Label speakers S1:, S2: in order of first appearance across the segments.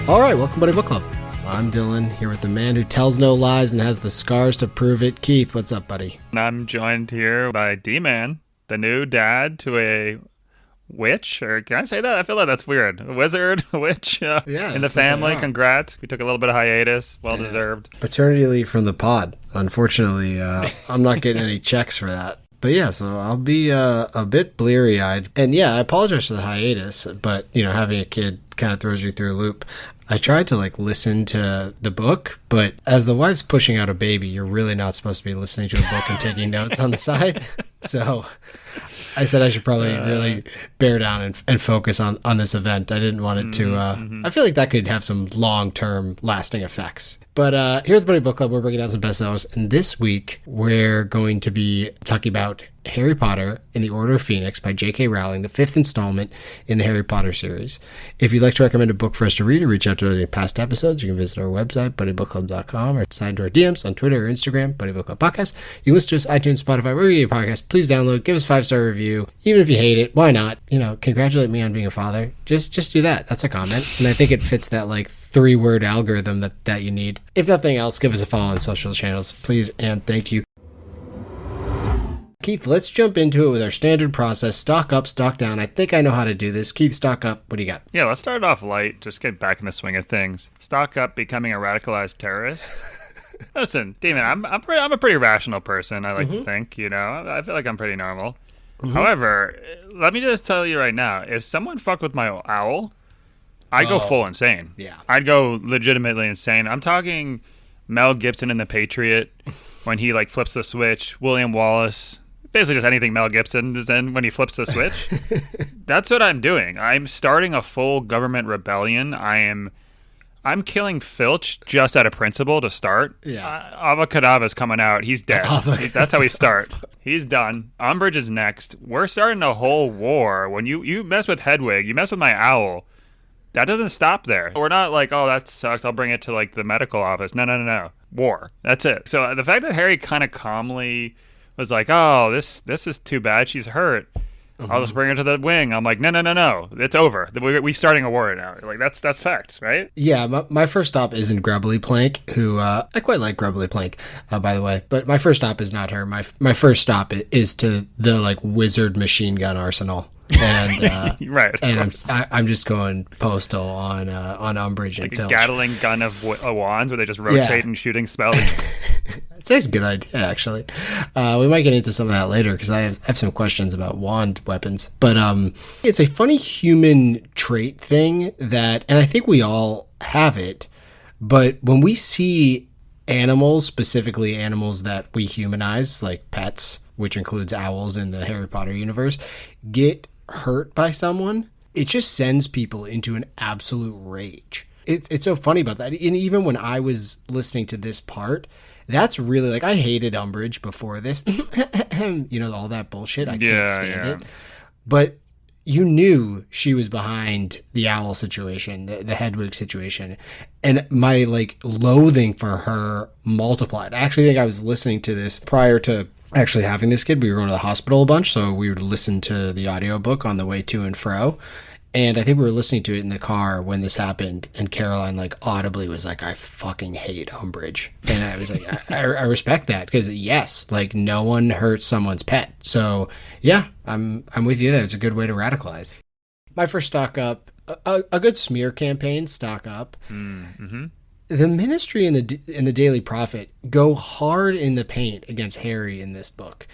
S1: All right, welcome to Book Club. I'm Dylan, here with the man who tells no lies and has the scars to prove it. Keith, what's up, buddy?
S2: And I'm joined here by D-Man, the new dad to a witch, or can I say that? I feel like that's weird. A wizard, a witch in the family. Congrats. We took a little bit of hiatus. Well-deserved.
S1: Paternity leave from the pod. Unfortunately, I'm not getting any checks for that. But yeah, so I'll be a bit bleary-eyed. And yeah, I apologize for the hiatus, but, having a kid kind of throws you through a loop. I tried to listen to the book, but as the wife's pushing out a baby, you're really not supposed to be listening to a book and taking notes on the side. So I said I should probably really bear down and focus on this event. I didn't want it to, I feel like that could have some long-term lasting effects. But here at the Buddy Book Club, we're breaking down some bestsellers. And this week, we're going to be talking about Harry Potter and the Order of Phoenix by J.K. Rowling, the 5th installment in the Harry Potter series. If you'd like to recommend a book for us to read or reach out to any past episodes, you can visit our website, buddybookclub.com, or slide into our DMs on Twitter or Instagram, Buddy Book Club Podcast. You can listen to us iTunes, Spotify, wherever you get your podcast. Please download, give us a 5-star review. Even if you hate it, why not? Congratulate me on being a father. Just do that. That's a comment. And I think it fits that 3-word algorithm that you need. If nothing else, give us a follow on social channels, please, and thank you. Keith, let's jump into it with our standard process. Stock up, stock down. I think I know how to do this. Keith, stock up. What do you got?
S2: Yeah, let's start off light. Just get back in the swing of things. Stock up, becoming a radicalized terrorist. Listen, Demon, I'm a pretty rational person, I like to think, I feel like I'm pretty normal. However, let me just tell you right now, if someone fucked with my owl, I'd go full insane.
S1: Yeah.
S2: I'd go legitimately insane. I'm talking Mel Gibson in The Patriot when he flips the switch, William Wallace, basically just anything Mel Gibson is in when he flips the switch. That's what I'm doing. I'm starting a full government rebellion. I'm killing Filch just out of principle to start.
S1: Yeah.
S2: Avacadabra's coming out. He's dead. That's how we start. He's done. Umbridge is next. We're starting a whole war. When you mess with Hedwig, you mess with my owl, that doesn't stop there. We're not oh, that sucks, I'll bring it to the medical office. No. War. That's it. So the fact that Harry kind of calmly was oh, this is too bad, she's hurt, I'll just bring her to the wing. I'm no, it's over. We're starting a war now. That's facts, right?
S1: Yeah, my first stop isn't Grubbly Plank, who I quite like Grubbly Plank, by the way. But my first stop is not her. My first stop is to the wizard machine gun arsenal. And
S2: right,
S1: and I'm just going postal on Umbridge and Filch.
S2: A Gatling gun of wands where they just rotate and shooting spells.
S1: It's a good idea, actually. We might get into some of that later because I have some questions about wand weapons. But it's a funny human trait thing and I think we all have it. But when we see animals, specifically animals that we humanize, like pets, which includes owls in the Harry Potter universe, get hurt by someone, it just sends people into an absolute rage. It's so funny about that. And even when I was listening to this part, that's really I hated Umbridge before this. All that bullshit. I can't stand it. But you knew she was behind the owl situation, the Hedwig situation. And my loathing for her multiplied. I actually think I was listening to this prior to actually having this kid. We were going to the hospital a bunch, so we would listen to the audiobook on the way to and fro. And I think we were listening to it in the car when this happened, and Caroline audibly was I fucking hate Umbridge. And I was I respect that, because yes, no one hurts someone's pet. So yeah, I'm with you there. It's a good way to radicalize. My first stock up, a good smear campaign, stock up. The Ministry and the Daily Prophet go hard in the paint against Harry in this book.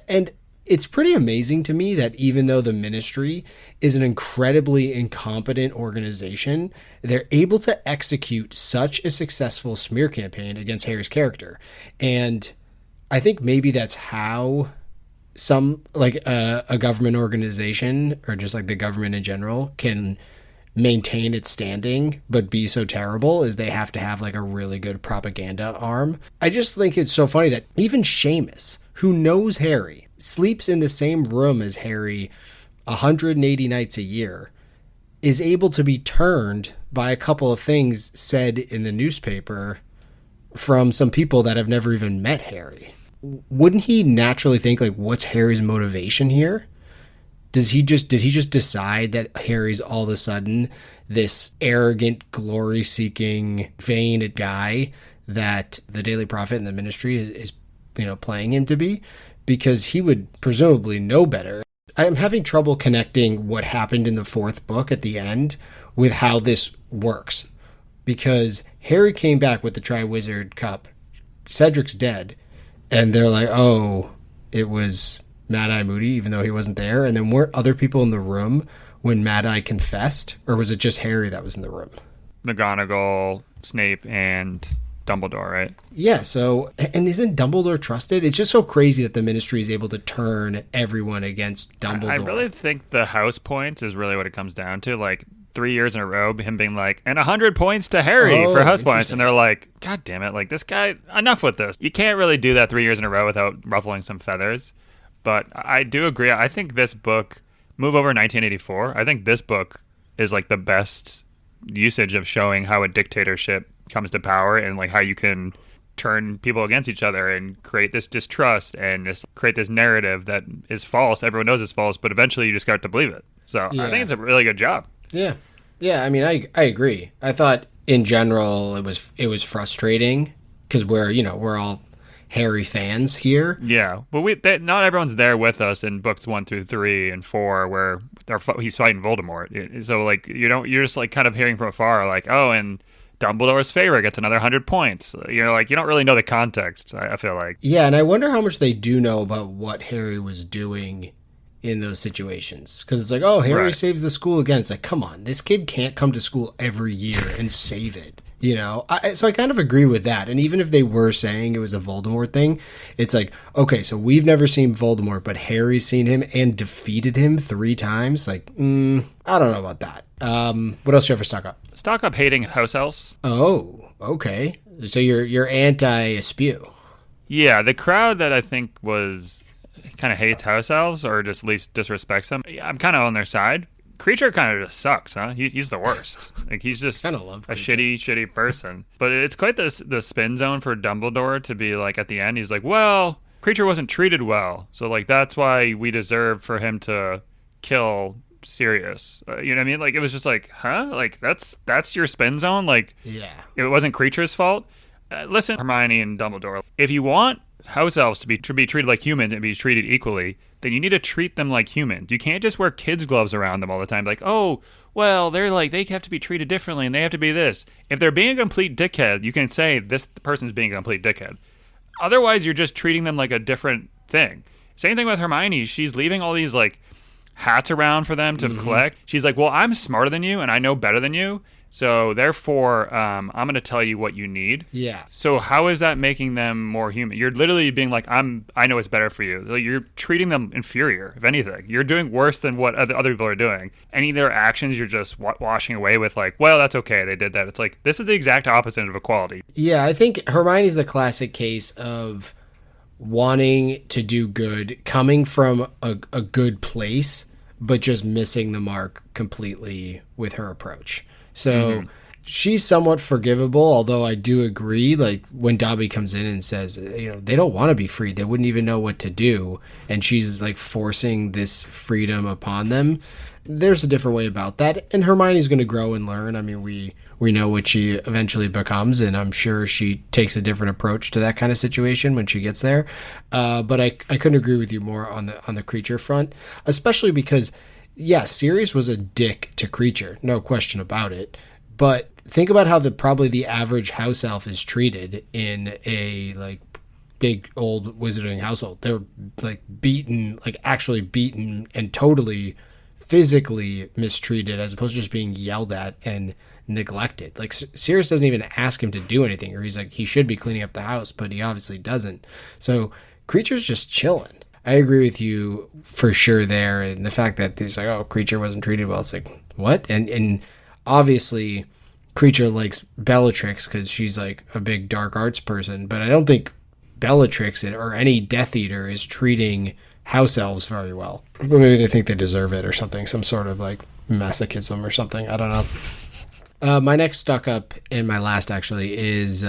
S1: And it's pretty amazing to me that even though the Ministry is an incredibly incompetent organization, they're able to execute such a successful smear campaign against Harry's character. And I think maybe that's how some, a government organization, or just the government in general, can maintain its standing but be so terrible, is they have to have a really good propaganda arm. I just think it's so funny that even Seamus, who knows Harry, sleeps in the same room as Harry 180 nights a year, is able to be turned by a couple of things said in the newspaper from some people that have never even met Harry. Wouldn't he naturally think, what's Harry's motivation here? did he just decide that Harry's all of a sudden this arrogant, glory-seeking, vain guy that the Daily Prophet and the Ministry is playing him to be? Because he would presumably know better. I'm having trouble connecting what happened in the fourth book at the end with how this works. Because Harry came back with the Triwizard Cup. Cedric's dead. And they're like, oh, it was Mad-Eye Moody, even though he wasn't there. And then weren't other people in the room when Mad-Eye confessed? Or was it just Harry that was in the room?
S2: McGonagall, Snape, and Dumbledore, right?
S1: Yeah, so, and isn't Dumbledore trusted? It's just so crazy that the Ministry is able to turn everyone against Dumbledore.
S2: I really think the house points is really what it comes down to. Like, 3 years in a row, him being like, and 100 points to Harry for house points. And they're like, God damn it, like, this guy, enough with this. You can't really do that 3 years in a row without ruffling some feathers. But I do agree. I think this book, move over 1984, I think this book is, like, the best usage of showing how a dictatorship comes to power and like how you can turn people against each other and create this distrust and just create this narrative that is false. Everyone knows it's false, but eventually you just start to believe it. So yeah. I think it's a really good job.
S1: Yeah. I mean, I agree. I thought in general it was frustrating because we're all Harry fans here.
S2: Yeah, but not everyone's there with us in books 1 through 3 and 4 where he's fighting Voldemort. So like you're just like kind of hearing from afar, like, oh, and Dumbledore's favorite gets another 100 points. You're like, you don't really know the context, I feel like.
S1: Yeah, and I wonder how much they do know about what Harry was doing in those situations. Because it's like, oh, Harry saves the school again. It's like, come on, this kid can't come to school every year and save it. So I kind of agree with that. And even if they were saying it was a Voldemort thing, it's like, okay, so we've never seen Voldemort, but Harry's seen him and defeated him 3 times. Like, I don't know about that. What else do you have for stock up?
S2: Stock up hating house elves.
S1: Oh, okay. So you're anti-Aspew.
S2: Yeah, the crowd that I think was kind of hates house elves or just at least disrespects them. I'm kind of on their side. Creature kind of just sucks, huh? He's the worst. Like he's just a shitty person. But it's quite the spin zone for Dumbledore to be like at the end. He's like, well, Creature wasn't treated well, so like that's why we deserve for him to kill Sirius. You know what I mean? Like it was just like, huh? Like that's your spin zone. Like
S1: yeah,
S2: it wasn't Creature's fault. Listen, Hermione and Dumbledore. If you want house elves to be treated like humans and be treated equally, then you need to treat them like humans. You can't just wear kids' gloves around them all the time. Like, oh, well, they're like, they have to be treated differently and they have to be this. If they're being a complete dickhead, you can say this person's being a complete dickhead. Otherwise, you're just treating them like a different thing. Same thing with Hermione. She's leaving all these like hats around for them to collect. She's like, well, I'm smarter than you and I know better than you. So therefore, I'm going to tell you what you need.
S1: Yeah.
S2: So how is that making them more human? You're literally being like, I know what's better for you. Like, you're treating them inferior, if anything. You're doing worse than what other people are doing. Any of their actions, you're just washing away with like, well, that's okay. They did that. It's like, this is the exact opposite of equality.
S1: Yeah, I think Hermione's the classic case of wanting to do good, coming from a good place, but just missing the mark completely with her approach. So she's somewhat forgivable, although I do agree, like when Dobby comes in and says, they don't want to be free. They wouldn't even know what to do. And she's like forcing this freedom upon them. There's a different way about that. And Hermione's going to grow and learn. I mean, we know what she eventually becomes, and I'm sure she takes a different approach to that kind of situation when she gets there. But I couldn't agree with you more on the Creature front, especially because yeah, Sirius was a dick to Creature, no question about it. But think about how probably the average house elf is treated in a like big old wizarding household. They're like beaten, like actually beaten and totally physically mistreated, as opposed to just being yelled at and neglected. Like Sirius doesn't even ask him to do anything, or he's like he should be cleaning up the house, but he obviously doesn't. So Creature's just chilling. I agree with you for sure there. And the fact that there's like, oh, Creature wasn't treated well. It's like, what? And obviously Creature likes Bellatrix because she's like a big dark arts person. But I don't think Bellatrix or any Death Eater is treating house elves very well. But maybe they think they deserve it or something. Some sort of like masochism or something. I don't know. My next stuck up and my last actually is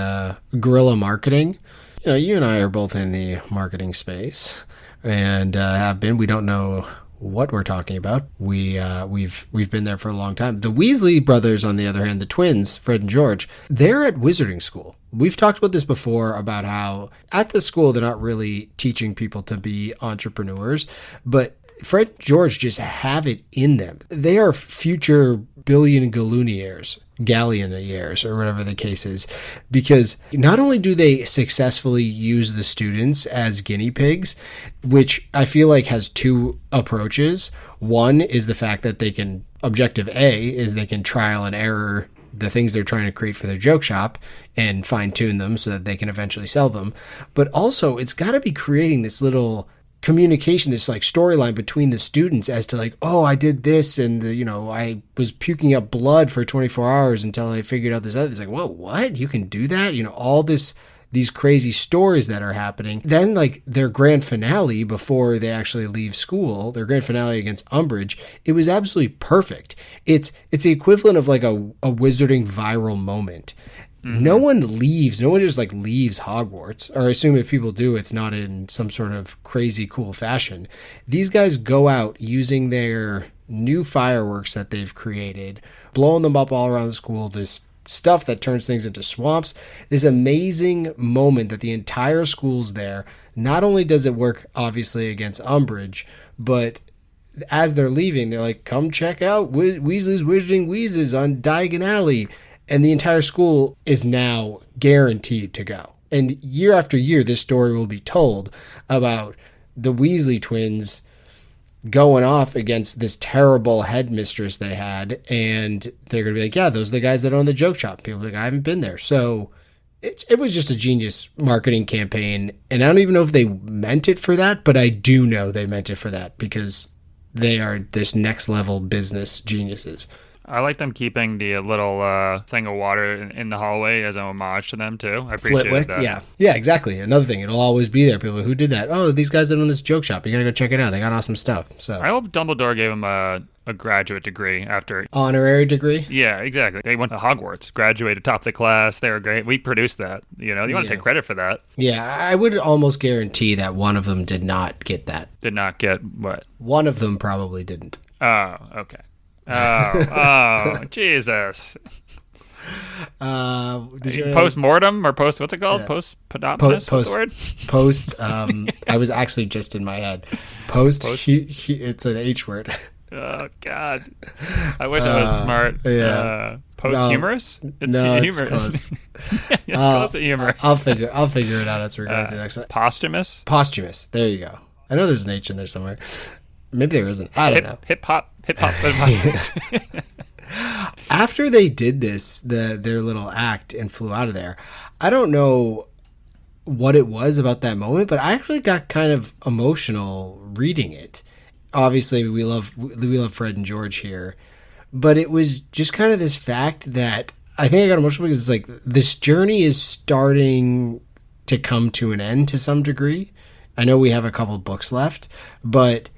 S1: guerrilla marketing. You and I are both in the marketing space. And have been. We don't know what we're talking about. We've been there for a long time. The Weasley brothers, on the other hand, the twins, Fred and George, they're at wizarding school. We've talked about this before about how at the school they're not really teaching people to be entrepreneurs, but Fred and George just have it in them. They are future billion gallionaires, or whatever the case is, because not only do they successfully use the students as guinea pigs, which I feel like has two approaches. One is the fact that they can, objective A is they can trial and error the things they're trying to create for their joke shop and fine tune them so that they can eventually sell them. But also it's got to be creating this little communication, this like storyline between the students as to like, oh, I did this and I was puking up blood for 24 hours until I figured out this other. It's like, whoa, what? You can do that? All these crazy stories that are happening. Then like their grand finale before they actually leave school, their grand finale against Umbridge, it was absolutely perfect. It's the equivalent of like a wizarding viral moment. Mm-hmm. No one just like leaves Hogwarts, or I assume if people do, it's not in some sort of crazy cool fashion. These guys go out using their new fireworks that they've created, blowing them up all around the school, this stuff that turns things into swamps, this amazing moment that the entire school's there. Not only does it work, obviously, against Umbridge, but as they're leaving, they're like, come check out Weasley's Wizarding Wheezes on Diagon Alley. And the entire school is now guaranteed to go. And year after year, this story will be told about the Weasley twins going off against this terrible headmistress they had. And they're going to be like, yeah, those are the guys that own the joke shop. People are like, I haven't been there. So it was just a genius marketing campaign. And I don't even know if they meant it for that, but I do know they meant it for that because they are this next level business geniuses.
S2: I like them keeping the little thing of water in the hallway as an homage to them, too. I appreciate that.
S1: Yeah, exactly. Another thing, it'll always be there. People, who did that? Oh, these guys that own this joke shop. You got to go check it out. They got awesome stuff. So
S2: I hope Dumbledore gave him a graduate degree after.
S1: Honorary degree?
S2: Yeah, exactly. They went to Hogwarts, graduated top of the class. They were great. We produced that. You want to take credit for that.
S1: Yeah, I would almost guarantee that one of them did not get that.
S2: Did not get what?
S1: One of them probably didn't.
S2: Oh, okay. Oh, Jesus. Post-mortem or post, what's it called? Yeah. Post-podopomus? What's the word?
S1: Post, I was actually just in my head. Post. It's an H word.
S2: Oh, God. I wish I was smart.
S1: Yeah.
S2: Post-humorous?
S1: It's humorous. It's close.
S2: It's close to humorous.
S1: I'll figure it out as we're going to the next one.
S2: Posthumous?
S1: Posthumous. There you go. I know there's an H in there somewhere. Maybe there isn't. I don't know.
S2: Hip-hop.
S1: After they did this, their little act and flew out of there, I don't know what it was about that moment, but I actually got kind of emotional reading it. Obviously, we love Fred and George here, but it was just kind of this fact that I think I got emotional because it's like this journey is starting to come to an end to some degree. I know we have a couple books left, but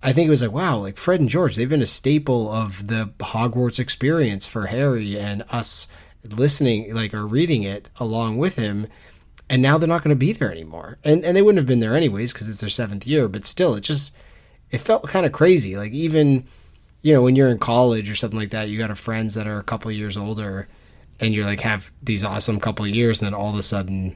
S1: I think it was like, wow, like Fred and George, they've been a staple of the Hogwarts experience for Harry and us listening, like, or reading it along with him. And now they're not going to be there anymore. And they wouldn't have been there anyways because it's their 7th year. But still, it felt kind of crazy. Like even, when you're in college or something like that, you got friends that are a couple of years older and you're like, have these awesome couple of years. And then all of a sudden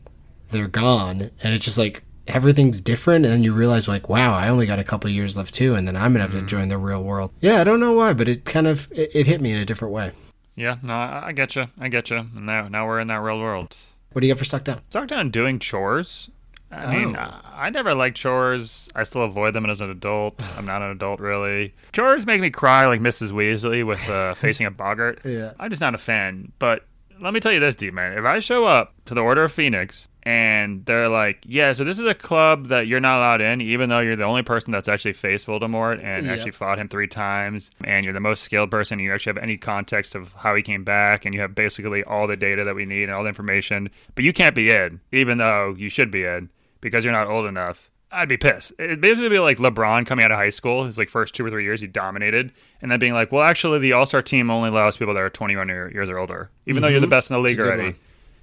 S1: they're gone. And it's just like, everything's different, and then you realize like, wow, I only got a couple of years left too, and then I'm gonna have to join the real world. Yeah, I don't know why, but it kind of it hit me in a different way.
S2: Yeah, no, I get you. And now we're in that real world.
S1: What do you got for Stuck Down?
S2: Stuck Down doing chores. I mean, I never liked chores. I still avoid them as an adult. I'm not an adult, really. Chores make me cry like Mrs. Weasley with facing a boggart.
S1: Yeah.
S2: I'm just not a fan. But let me tell you this, dude, man. If I show up to the Order of Phoenix and they're like, yeah, so this is a club that you're not allowed in, even though you're the only person that's actually faced Voldemort and actually fought him 3 times, and you're the most skilled person, and you actually have any context of how he came back, and you have basically all the data that we need and all the information, but you can't be in, even though you should be in, because you're not old enough. I'd be pissed. It'd basically be like LeBron coming out of high school. His like first 2 or 3 years, he dominated, and then being like, well, actually, the All-Star team only allows people that are 21 years or older, even though you're the best in the league already.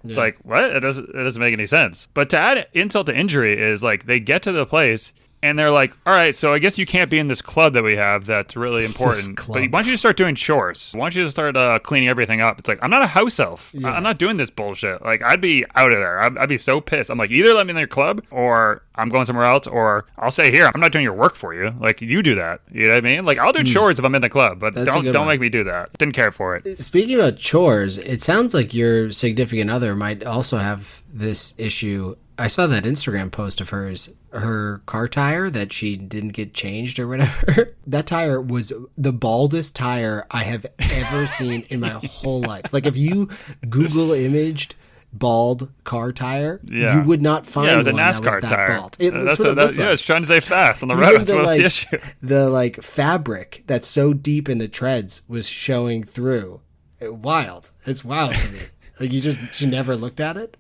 S2: It's like, what? It doesn't make any sense. But to add insult to injury is like they get to the place And they're like, all right, so I guess you can't be in this club that we have that's really important. But why don't you just start doing chores? Why don't you just start cleaning everything up? It's like, I'm not a house elf. Yeah. I'm not doing this bullshit. Like, I'd be out of there. I'd be so pissed. I'm like, either let me in your club or I'm going somewhere else, or I'll stay here. I'm not doing your work for you. Like, you do that. You know what I mean? Like, I'll do chores if I'm in the club, but don't make me do that. Didn't care for it.
S1: Speaking about chores, it sounds like your significant other might also have this issue. I saw that Instagram post of hers, her car tire that she didn't get changed or whatever. That tire was the baldest tire I have ever seen in my whole life. Like, if you Google imaged bald car tire, you would not find
S2: it was
S1: one
S2: a NASCAR
S1: that was that
S2: tire.
S1: bald. That's what it looks like.
S2: Yeah, it's trying to say fast on the road. That's what's the issue.
S1: The like fabric that's so deep in the treads was showing through. Wild. It's wild to me. Like, you never looked at it?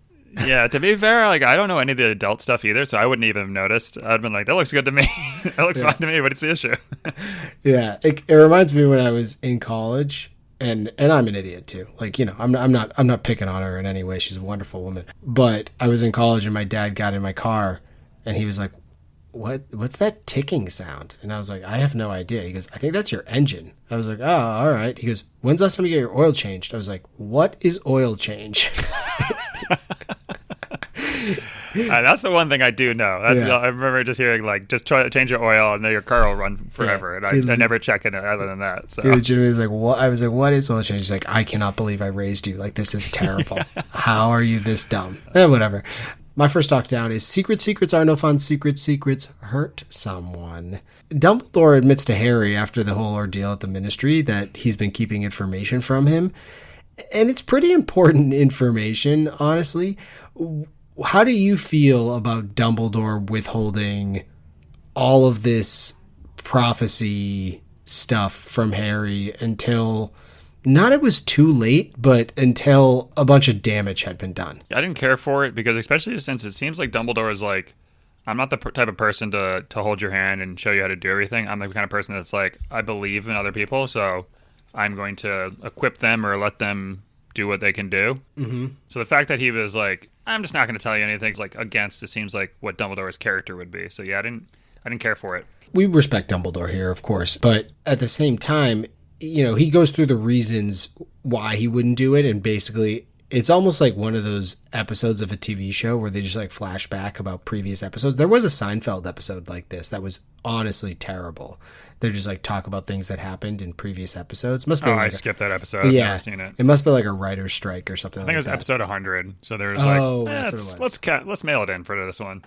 S2: Yeah, to be fair, like, I don't know any of the adult stuff either, so I wouldn't even have noticed. I'd been like, that looks good to me. That looks fine to me, but it's the issue.
S1: Yeah, it reminds me when I was in college, and I'm an idiot too. Like, you know, I'm not picking on her in any way. She's a wonderful woman. But I was in college and my dad got in my car and he was like, what's that ticking sound? And I was like, I have no idea. He goes, I think that's your engine. I was like, oh, all right. He goes, when's the last time you get your oil changed? I was like, what is oil change?
S2: That's the one thing I do know. I remember just hearing, like, just try to change your oil and then your car will run forever. And I never check it other than that. So.
S1: He legitimately was like, what? I was like, what is oil change? He's like, I cannot believe I raised you. Like, this is terrible. How are you this dumb? Whatever. My first talk down is secrets are no fun. Secrets hurt someone. Dumbledore admits to Harry after the whole ordeal at the Ministry that he's been keeping information from him. And it's pretty important information, honestly. How do you feel about Dumbledore withholding all of this prophecy stuff from Harry until, not it was too late, but until a bunch of damage had been done?
S2: I didn't care for it because, especially since it seems like Dumbledore is like, I'm not the type of person to hold your hand and show you how to do everything. I'm the kind of person that's like, I believe in other people, so I'm going to equip them or let them do what they can do. Mm-hmm. So the fact that he was like, I'm just not going to tell you anything, like, against, it seems like what Dumbledore's character would be. So yeah, I didn't care for it.
S1: We respect Dumbledore here, of course, but at the same time, you know, he goes through the reasons why he wouldn't do it, and basically it's almost like one of those episodes of a TV show where they just like flash back about previous episodes. There was a Seinfeld episode like this that was honestly terrible. They just like talk about things that happened in previous episodes. Must be
S2: I skipped that episode. I've never seen it.
S1: It must be like a writer's strike or something.
S2: I think
S1: like
S2: it was episode 100. So there's let's mail it in for this one.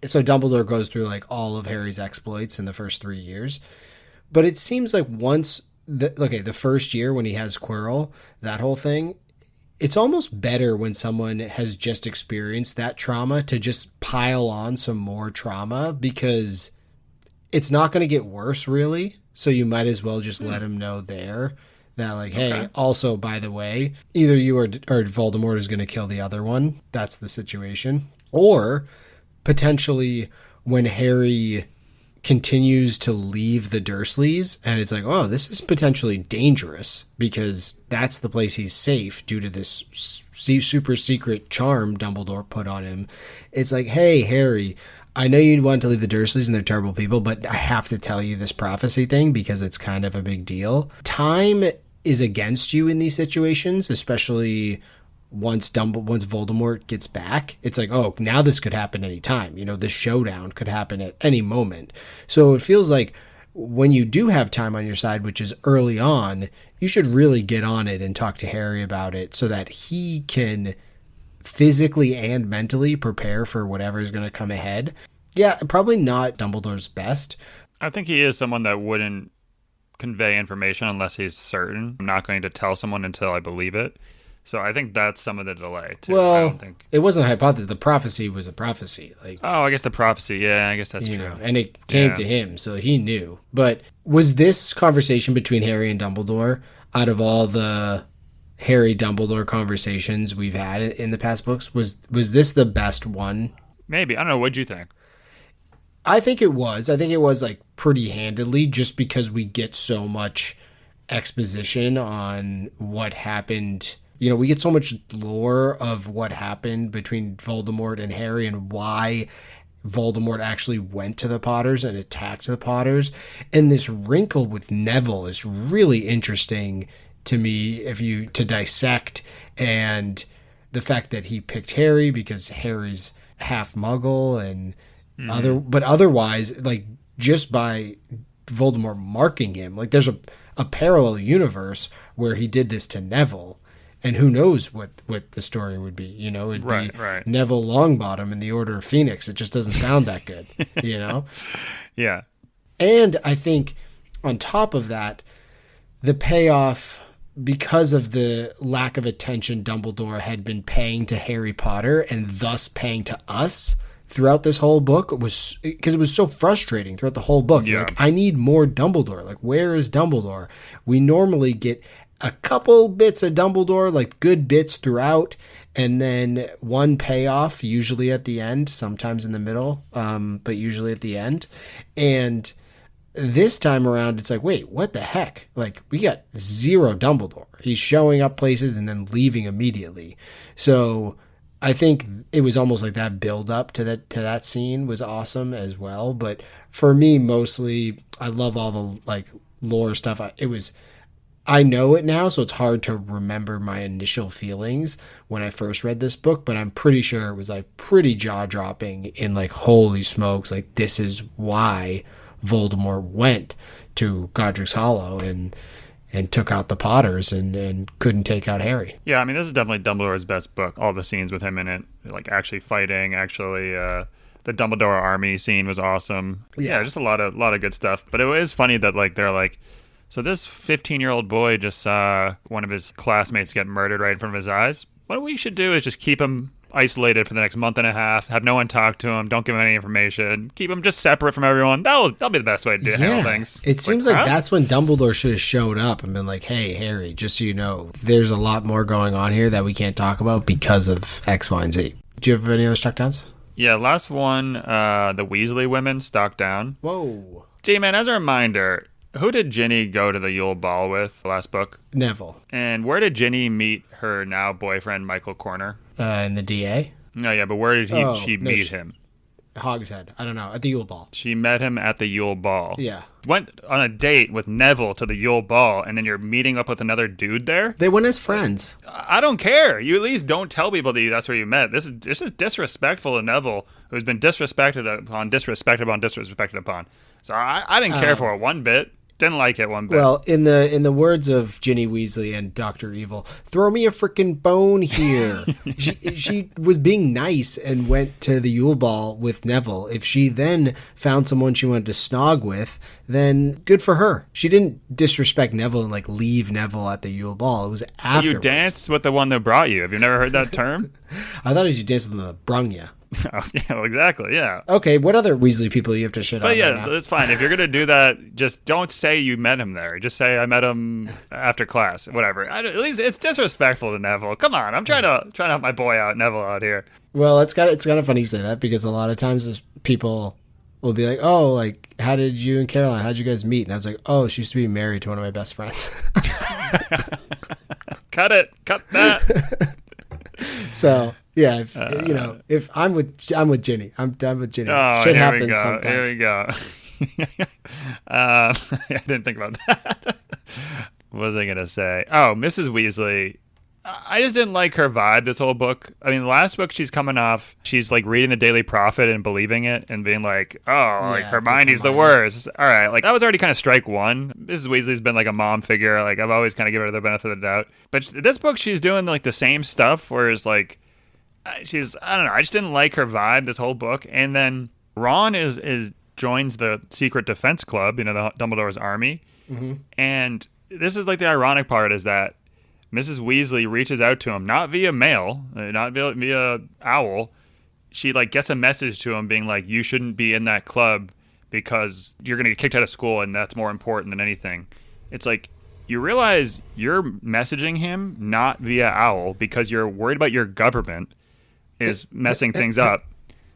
S1: So Dumbledore goes through like all of Harry's exploits in the first 3 years, but it seems like once the first year when he has Quirrell, that whole thing, it's almost better when someone has just experienced that trauma to just pile on some more trauma, because it's not going to get worse, really. So you might as well just let him know there that, like, hey, also, by the way, either you or Voldemort is going to kill the other one. That's the situation. Or potentially when Harry continues to leave the Dursleys and it's like, oh, this is potentially dangerous because that's the place he's safe due to this super secret charm Dumbledore put on him. It's like, hey, Harry, I know you'd want to leave the Dursleys and they're terrible people, but I have to tell you this prophecy thing because it's kind of a big deal. Time is against you in these situations, especially once Voldemort gets back. It's like, oh, now this could happen anytime. You know, the showdown could happen at any moment. So it feels like when you do have time on your side, which is early on, you should really get on it and talk to Harry about it so that he can physically and mentally prepare for whatever is going to come ahead. Yeah, probably not Dumbledore's best.
S2: I think he is someone that wouldn't convey information unless he's certain. I'm not going to tell someone until I believe it. So I think that's some of the delay, too.
S1: Well,
S2: I don't think
S1: it wasn't a hypothesis. The prophecy was a prophecy. Like,
S2: oh, I guess the prophecy. Yeah, I guess that's true.
S1: And it came to him, so he knew. But was this conversation between Harry and Dumbledore, out of all the Harry-Dumbledore conversations we've had in the past books, was this the best one?
S2: Maybe. I don't know. What'd you think?
S1: I think it was. I think it was like pretty handedly, just because we get so much exposition on what happened. You know, we get so much lore of what happened between Voldemort and Harry and why Voldemort actually went to the Potters and attacked the Potters. And this wrinkle with Neville is really interesting to me to dissect, and the fact that he picked Harry because Harry's half Muggle and but otherwise, like, just by Voldemort marking him, like, there's a parallel universe where he did this to Neville, and who knows what the story would be. You know, it'd be Neville Longbottom in the Order of Phoenix. It just doesn't sound that good, you know?
S2: Yeah.
S1: And I think on top of that, the payoff, because of the lack of attention Dumbledore had been paying to Harry Potter and thus paying to us throughout this whole book, was because it was so frustrating throughout the whole book. Yeah. Like, I need more Dumbledore. Like, where is Dumbledore? We normally get a couple bits of Dumbledore, like good bits throughout, and then one payoff, usually at the end, sometimes in the middle, but usually at the end. And this time around, it's like, wait, what the heck? Like, we got zero Dumbledore. He's showing up places and then leaving immediately. So I think it was almost like that build up to that scene was awesome as well. But for me, mostly, I love all the like lore stuff. I know it now, so it's hard to remember my initial feelings when I first read this book, but I'm pretty sure it was like pretty jaw-dropping in like, holy smokes, like, this is why Voldemort went to Godric's Hollow and took out the Potters and couldn't take out Harry.
S2: Yeah, I mean, this is definitely Dumbledore's best book. All the scenes with him in it, like actually fighting, the Dumbledore army scene was awesome. Yeah, just a lot of good stuff. But it is funny that like they're like, so this 15-year-old boy just saw one of his classmates get murdered right in front of his eyes. What we should do is just keep him isolated for the next month and a half, have no one talk to him, don't give him any information, keep him just separate from everyone. That'll be the best way to handle things.
S1: It seems like that's when Dumbledore should have showed up and been like, hey, Harry, just so you know, there's a lot more going on here that we can't talk about because of X, Y, and Z. Do you have any other stuck downs?
S2: Yeah, last one, the Weasley women stuck down.
S1: Whoa.
S2: G-Man, as a reminder, who did Ginny go to the Yule Ball with last book?
S1: Neville.
S2: And where did Ginny meet her now boyfriend, Michael Corner?
S1: In the DA?
S2: No, yeah, but where did she meet him?
S1: Hogshead. I don't know. At the Yule Ball.
S2: She met him at the Yule Ball.
S1: Yeah.
S2: Went on a date with Neville to the Yule Ball, and then you're meeting up with another dude there?
S1: They went as friends.
S2: I don't care. You at least don't tell people that that's where you met. This is disrespectful to Neville, who's been disrespected upon. So I didn't care for it one bit. Didn't like it one bit.
S1: Well, in the words of Ginny Weasley and Dr. Evil, throw me a freaking bone here. she was being nice and went to the Yule Ball with Neville. If she then found someone she wanted to snog with, then good for her. She didn't disrespect Neville and like leave Neville at the Yule Ball. It was afterwards.
S2: You danced with the one that brought you. Have you never heard that term?
S1: I thought you danced with the that brung you.
S2: Oh, yeah, well, exactly, yeah.
S1: Okay, what other Weasley people you have to shit on?
S2: But yeah,
S1: right now?
S2: it's fine. If you're going to do that, just don't say you met him there. Just say I met him after class, whatever. At least it's disrespectful to Neville. Come on, I'm trying to help my boy out, Neville out here.
S1: Well, it's kind of funny you say that because a lot of times people will be like, oh, like, how did you and Caroline, how'd you guys meet? And I was like, oh, she used to be married to one of my best friends.
S2: Cut that.
S1: So... yeah, if I'm with Ginny, I'm with Ginny.
S2: Oh,
S1: shit happens sometimes.
S2: Here we go. I didn't think about that. What was I gonna say? Oh, Mrs. Weasley. I just didn't like her vibe this whole book. I mean, the last book she's coming off, she's like reading the Daily Prophet and believing it and being like, oh, like Hermione's the worst. All right, like that was already kind of strike one. Mrs. Weasley's been like a mom figure. Like I've always kind of given her the benefit of the doubt. But this book, she's doing like the same stuff, whereas like. I don't know. I just didn't like her vibe this whole book. And then Ron joins the Secret Defense Club, the Dumbledore's army. Mm-hmm. And this is like the ironic part is that Mrs. Weasley reaches out to him, not via mail, not via owl. She like gets a message to him being like, you shouldn't be in that club because you're going to get kicked out of school and that's more important than anything. It's like, you realize you're messaging him not via owl because you're worried about your government is messing things up.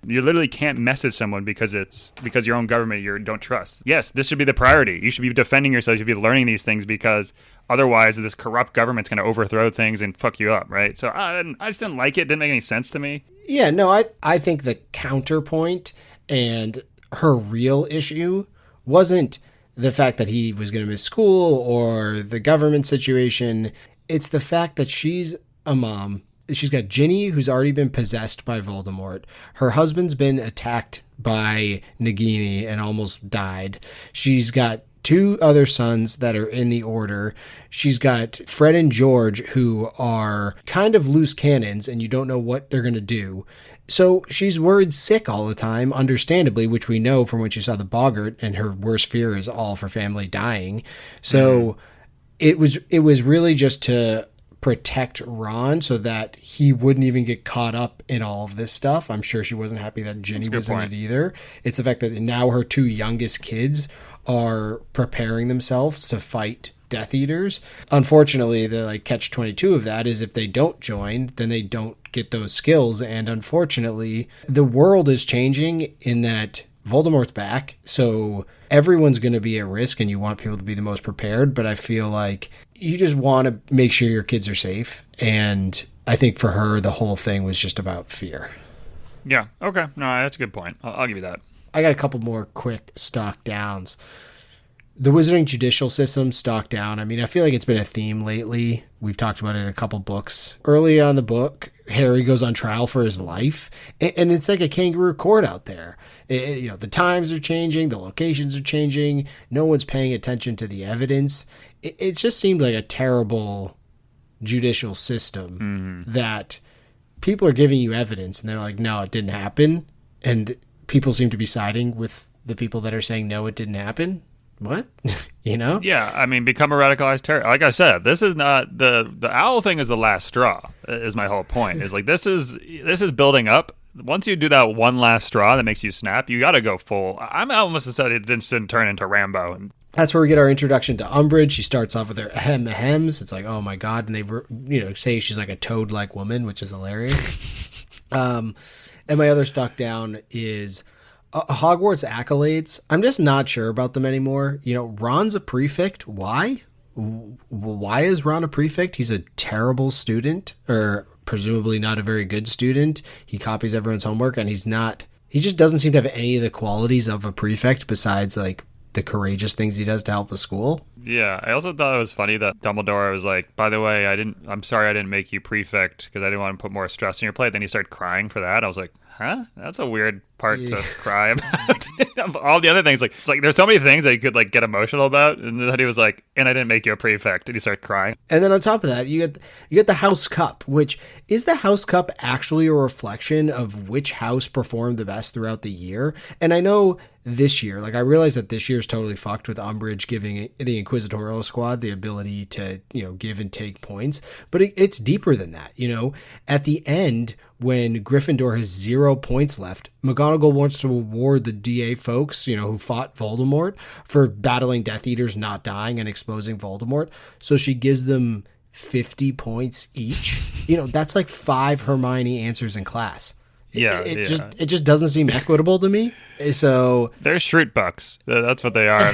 S2: You literally can't message someone because your own government you don't trust. Yes, this should be the priority. You should be defending yourself. You should be learning these things because otherwise this corrupt government's going to overthrow things and fuck you up, right? So I just didn't like it. It didn't make any sense to me.
S1: Yeah, no, I think the counterpoint and her real issue wasn't the fact that he was going to miss school or the government situation. It's the fact that she's a mom. She's got Ginny, who's already been possessed by Voldemort. Her husband's been attacked by Nagini and almost died. She's got 2 other sons that are in the order. She's got Fred and George, who are kind of loose cannons, and you don't know what they're going to do. So she's worried sick all the time, understandably, which we know from when she saw the boggart, and her worst fear is all of her family dying. So it was really just to protect Ron so that he wouldn't even get caught up in all of this stuff. I'm sure she wasn't happy that Ginny was in it either. It's the fact that now her 2 youngest kids are preparing themselves to fight Death Eaters. Unfortunately, the catch-22 of that is if they don't join, then they don't get those skills. And unfortunately, the world is changing in that Voldemort's back, so everyone's going to be at risk, and you want people to be the most prepared. But I feel like you just want to make sure your kids are safe. And I think for her, the whole thing was just about fear.
S2: Yeah. Okay. No, that's a good point. I'll give you that.
S1: I got a couple more quick stock downs. The Wizarding judicial system stock down. I mean, I feel like it's been a theme lately. We've talked about it in a couple books. Early on the book, Harry goes on trial for his life, and it's like a kangaroo court out there. The times are changing, the locations are changing, no one's paying attention to the evidence. It just seemed like a terrible judicial system that people are giving you evidence, and they're like, no, it didn't happen, and people seem to be siding with the people that are saying, no, it didn't happen. What?
S2: Yeah, I mean, become a radicalized terror. Like I said, this is not the owl thing is the last straw, is my whole point. Is like this is building up. Once you do that one last straw that makes you snap, you got to go full. I'm almost excited it didn't turn into Rambo. And
S1: that's where we get our introduction to Umbridge. She starts off with her ahems. It's like, oh my God. And they say she's like a toad-like woman, which is hilarious. And my other stock down is Hogwarts accolades. I'm just not sure about them anymore. Ron's a prefect. Why? Why is Ron a prefect? He's a terrible student, or presumably not a very good student. He copies everyone's homework, and he just doesn't seem to have any of the qualities of a prefect besides like the courageous things he does to help the school.
S2: Yeah, I also thought it was funny that Dumbledore was like, by the way, I'm sorry I didn't make you prefect because I didn't want to put more stress on your plate. Then he started crying for that. I was like, huh? That's a weird part to cry about. All the other things, it's like there's so many things that you could like get emotional about, and then he was like, and I didn't make you a prefect, and he started crying.
S1: And then on top of that, you get the House Cup, which is the House Cup actually a reflection of which house performed the best throughout the year? And I know this year, I realize that this year's totally fucked with Umbridge giving the Inquisitorial Squad the ability to, give and take points, but it's deeper than that. At the end, when Gryffindor has 0 points left, McGonagall wants to award the DA folks, who fought Voldemort for battling Death Eaters, not dying, and exposing Voldemort. So she gives them 50 points each. That's like 5 Hermione answers in class. It just doesn't seem equitable to me. So
S2: they're Shroot bucks. That's what they are.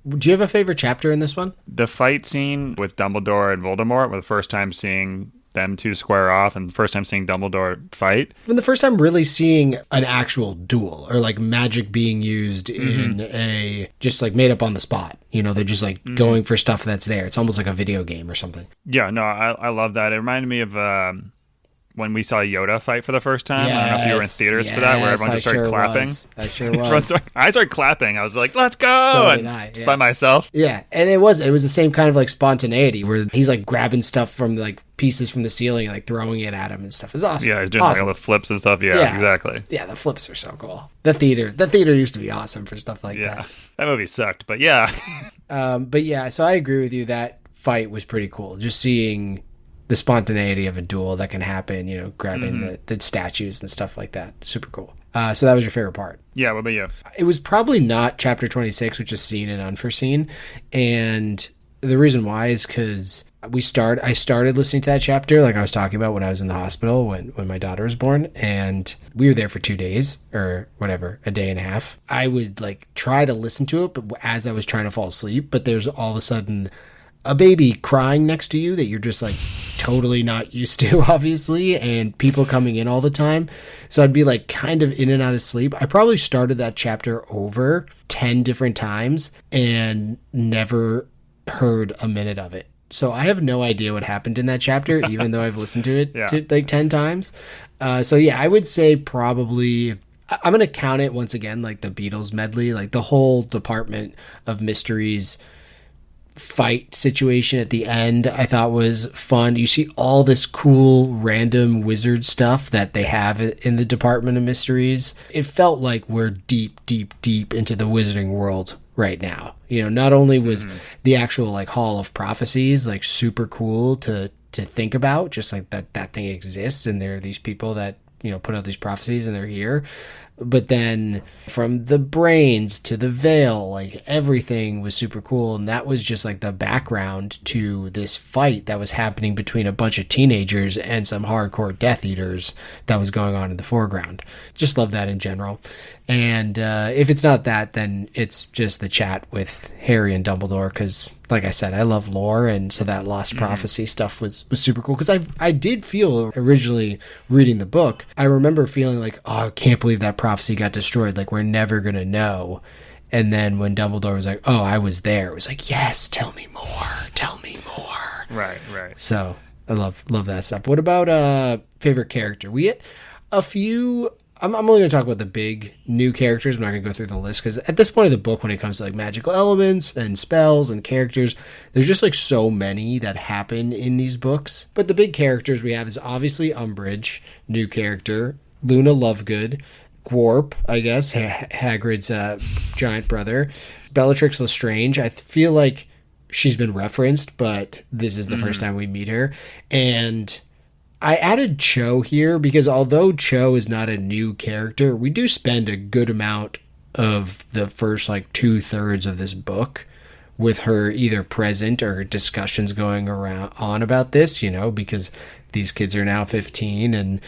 S1: Do you have a favorite chapter in this one?
S2: The fight scene with Dumbledore and Voldemort, the first time seeing them 2 square off, and the first time seeing Dumbledore fight.
S1: And the first time really seeing an actual duel, or like magic being used in a just like made up on the spot. They're just like going for stuff that's there. It's almost like a video game or something.
S2: Yeah, no, I love that. It reminded me of when we saw Yoda fight for the first time. I don't know if you were in theaters for that, where everyone just started clapping.
S1: I sure was.
S2: I started clapping. I was like, let's go!
S1: So did I.
S2: Just by myself.
S1: Yeah, and it was the same kind of like spontaneity where he's like grabbing stuff from like pieces from the ceiling and like throwing it at him and stuff. It's awesome.
S2: Yeah, he's doing like all the flips and stuff. Yeah, exactly.
S1: Yeah, the flips are so cool. The theater used to be awesome for stuff like that.
S2: Yeah, that movie sucked, but yeah.
S1: So I agree with you. That fight was pretty cool. Just seeing the spontaneity of a duel that can happen, grabbing the statues and stuff like that. Super cool. So that was your favorite part.
S2: Yeah, what about you?
S1: It was probably not chapter 26, which is seen and unforeseen. And the reason why is because I started listening to that chapter, like I was talking about when I was in the hospital when my daughter was born, and we were there for 2 days or whatever, a day and a half. I would like try to listen to it, but as I was trying to fall asleep, but there's all of a sudden a baby crying next to you that you're just like totally not used to, obviously, and people coming in all the time. So I'd be like kind of in and out of sleep. I probably started that chapter over 10 different times and never heard a minute of it. So I have no idea what happened in that chapter, even though I've listened to it like 10 times. So yeah, I would say probably, I'm going to count it once again, like the Beatles medley, like the whole Department of Mysteries fight situation at the end I thought was fun. You see all this cool random wizard stuff that they have in the Department of Mysteries. It felt like we're deep into the wizarding world right now. You know, not only was the actual like Hall of Prophecies like super cool to think about, just like that thing exists and there are these people that, you know, put out these prophecies and they're here. But then from the brains to the veil, like everything was super cool. And that was just like the background to this fight that was happening between a bunch of teenagers and some hardcore Death Eaters that was going on in the foreground. Just love that in general. And if it's not that, then it's just the chat with Harry and Dumbledore. Because like I said, I love lore. And so that Lost Prophecy stuff was super cool. Because I did feel originally reading the book, I remember feeling like, oh, I can't believe that prophecy got destroyed. Like we're never going to know. And then when Dumbledore was like, oh, I was there. It was like, yes, tell me more. Tell me more.
S2: Right.
S1: So I love that stuff. What about favorite character? We get a few. I'm only going to talk about the big new characters. I'm not going to go through the list because at this point of the book, when it comes to like magical elements and spells and characters, there's just like so many that happen in these books. But the big characters we have is obviously Umbridge, new character, Luna Lovegood, Gwarp, I guess, Hagrid's giant brother, Bellatrix Lestrange. I feel like she's been referenced, but this is the first time we meet her. And I added Cho here because although Cho is not a new character, we do spend a good amount of the first like 2/3 of this book with her either present or discussions going on about this, you know, because these kids are now 15 and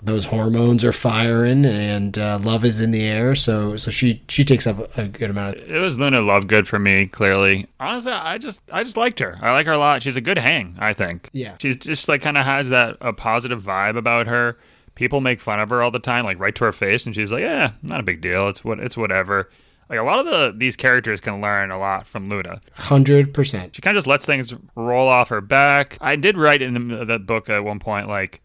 S1: those hormones are firing and love is in the air. So she takes up a good amount of...
S2: It was Luna Lovegood for me, clearly. Honestly, I just liked her. I like her a lot. She's a good hang, I think.
S1: Yeah.
S2: She's just like kind of has a positive vibe about her. People make fun of her all the time, like right to her face, and she's like, yeah, not a big deal. It's whatever. Like a lot of these characters can learn a lot from Luna.
S1: 100%.
S2: She kind of just lets things roll off her back. I did write in the book at one point, like,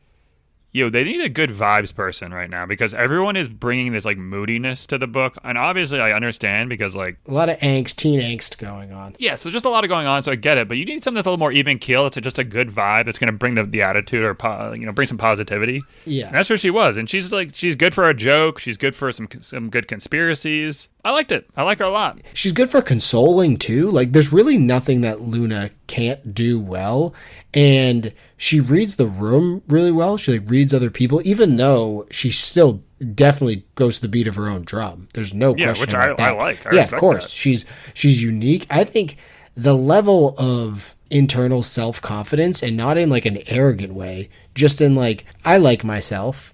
S2: they need a good vibes person right now because everyone is bringing this like moodiness to the book. And obviously I understand because like...
S1: a lot of teen angst going on.
S2: Yeah, so just a lot of going on, so I get it. But you need something that's a little more even keel. It's just a good vibe that's going to bring the attitude or, bring some positivity.
S1: Yeah.
S2: And that's where she was. And she's good for a joke. She's good for some good conspiracies. I liked it. I like her a lot.
S1: She's good for consoling too. Like there's really nothing that Luna can't do well. And she reads the room really well. She like reads other people, even though she still definitely goes to the beat of her own drum. There's no question
S2: which
S1: about that.
S2: I like.
S1: Yeah, of course. That. She's unique. I think the level of internal self-confidence, and not in like an arrogant way, just in like, I like myself.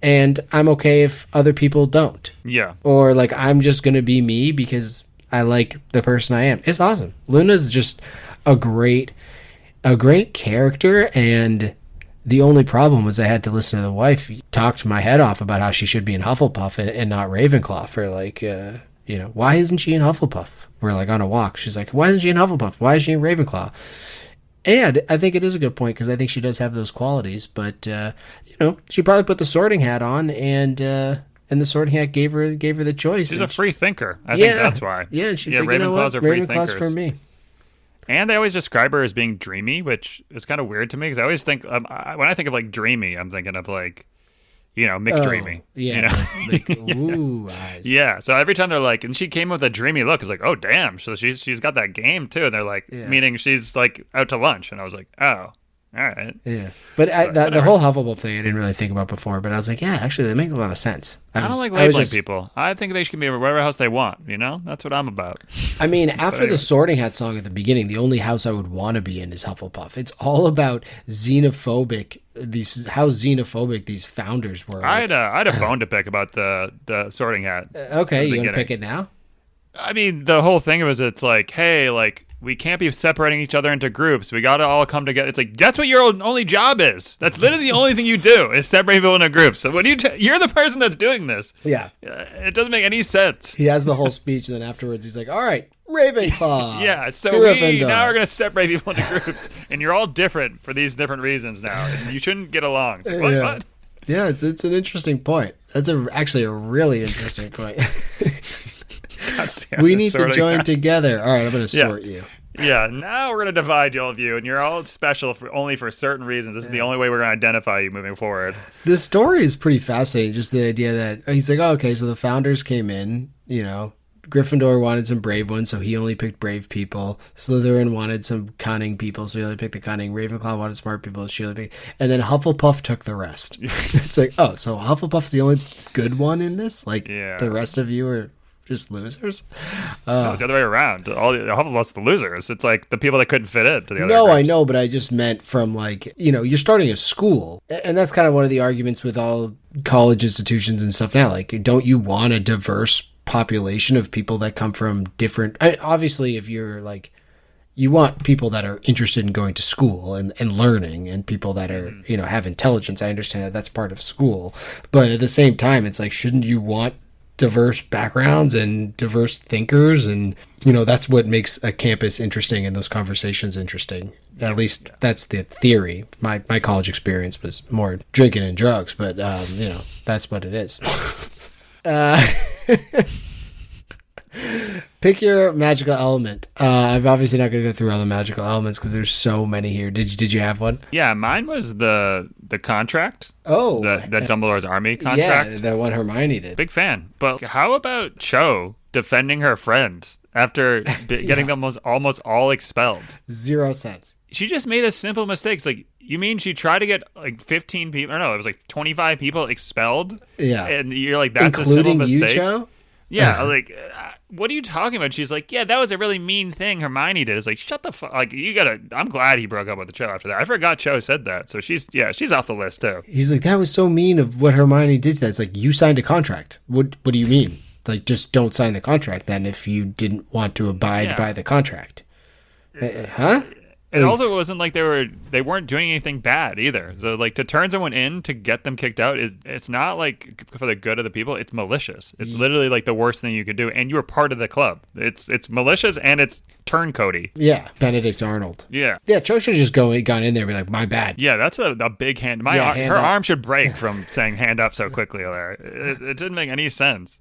S1: And I'm okay if other people don't.
S2: Yeah.
S1: Or like, I'm just going to be me because I like the person I am. It's awesome. Luna's just a great character. And the only problem was I had to listen to the wife talk my head off about how she should be in Hufflepuff and not Ravenclaw for like, why isn't she in Hufflepuff? We're like on a walk. She's like, why isn't she in Hufflepuff? Why is she in Ravenclaw? And I think it is a good point because I think she does have those qualities, but she probably put the Sorting Hat on, and the Sorting Hat gave her the choice.
S2: She's a free thinker. I think that's why.
S1: Yeah, and she's
S2: like, Ravenclaws are free thinkers.
S1: For me.
S2: And they always describe her as being dreamy, which is kind of weird to me because I always think when I think of like dreamy, I'm thinking of like, McDreamy.
S1: Yeah. Like, ooh, eyes.
S2: Yeah. So every time they're like, and she came with a dreamy look, it's like, oh, damn. So she's got that game too. And they're like, meaning she's like out to lunch. And I was like, oh, all right.
S1: Yeah. But the whole Hufflepuff thing I didn't really think about before, but I was like, yeah, actually, that makes a lot of sense.
S2: I don't like labeling people. I think they should be whatever house they want. That's what I'm about.
S1: I mean, after the Sorting Hat song at the beginning, the only house I would want to be in is Hufflepuff. It's all about how xenophobic these founders were.
S2: I had a bone to pick about the Sorting Hat.
S1: Okay, you want to pick it now?
S2: I mean, the whole thing was it's like, hey, like we can't be separating each other into groups. We got to all come together. It's like, that's what your only job is. That's literally the only thing you do is separate people into groups. So when you're the person that's doing this.
S1: Yeah.
S2: It doesn't make any sense.
S1: He has the whole speech, and then afterwards he's like, all right, Ravenclaw.
S2: Yeah, so now we're going to separate people into groups, and you're all different for these different reasons now, and you shouldn't get along. It's like, what?
S1: Yeah, it's an interesting point. That's actually a really interesting point. We need to join together. All right, I'm going to sort you.
S2: Yeah, now we're going to divide all of you, and you're all special only for certain reasons. This is the only way we're going to identify you moving forward.
S1: This story is pretty fascinating, just the idea that he's like, oh, okay, so the founders came in, Gryffindor wanted some brave ones, so he only picked brave people. Slytherin wanted some cunning people, so he only picked the cunning. Ravenclaw wanted smart people, so she only picked... And then Hufflepuff took the rest. It's like, oh, so Hufflepuff's the only good one in this? The rest of you are just losers?
S2: No, it's the other way around. All the Hufflepuff's the losers. It's like the people that couldn't fit into the other
S1: No,
S2: groups.
S1: I know, but I just meant from you're starting a school. And that's kind of one of the arguments with all college institutions and stuff now. Like, don't you want a diverse population of people that come from different... obviously, if you're you want people that are interested in going to school and learning, and people that are, have intelligence. I understand that that's part of school. But at the same time, it's like, shouldn't you want diverse backgrounds and diverse thinkers? And, that's what makes a campus interesting and those conversations interesting. At least that's the theory. My college experience was more drinking and drugs, but, that's what it is. Pick your magical element. I'm obviously not going to go through all the magical elements because there's so many here. Did you have one?
S2: Yeah, mine was the contract.
S1: Oh,
S2: that Dumbledore's army contract.
S1: Yeah, that one Hermione did.
S2: Big fan. But how about Cho defending her friend after getting them almost all expelled?
S1: 0 cents.
S2: She just made a simple mistake. It's like, you mean she tried to get 15 people? Or no, it was 25 people expelled.
S1: Yeah,
S2: and you're like, that's
S1: including
S2: a simple mistake.
S1: You, Cho?
S2: Yeah, I was like, what are you talking about? She's like, yeah, that was a really mean thing Hermione did. It's like, shut the fuck. I'm glad he broke up with the Cho after that. I forgot Cho said that. So she's off the list too.
S1: He's like, that was so mean of what Hermione did to that. It's like, you signed a contract. What do you mean? Just don't sign the contract then if you didn't want to abide by the contract. Huh?
S2: And also, it wasn't like they weren't doing anything bad either. So, to turn someone in to get them kicked out, it's not for the good of the people. It's malicious. It's literally the worst thing you could do. And you were part of the club. It's malicious and it's turncoaty.
S1: Yeah, Benedict Arnold.
S2: Yeah.
S1: Yeah, Cho should have just gone in there and be like, my bad.
S2: Yeah, that's a big hand. Her arm should break from saying hand up so quickly there. It didn't make any sense.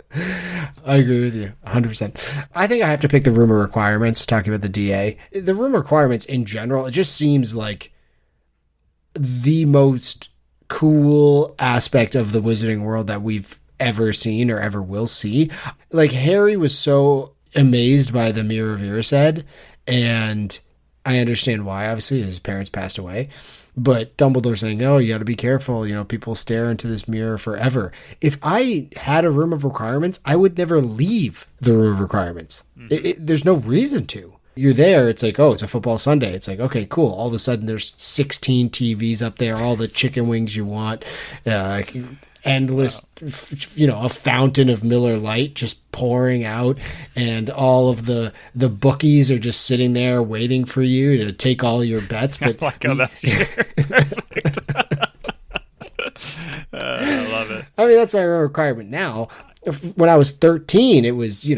S1: I agree with you 100%. I think I have to pick the room of requirements, talking about the DA. The room of requirements in general, it just seems like the most cool aspect of the wizarding world that we've ever seen or ever will see. Harry was so amazed by the Mirror of Erised, and I understand why. Obviously, his parents passed away. But Dumbledore saying, oh, you got to be careful. People stare into this mirror forever. If I had a room of requirements, I would never leave the room of requirements. There's no reason to. You're there, it's like, oh, it's a football Sunday. It's like, okay, cool. All of a sudden, there's 16 TVs up there, all the chicken wings you want, endless, a fountain of Miller Lite just pouring out, and all of the bookies are just sitting there waiting for you to take all your bets. But
S2: I like how that's here. Perfect. I love it.
S1: I mean, that's my requirement now. When I was 13, it was,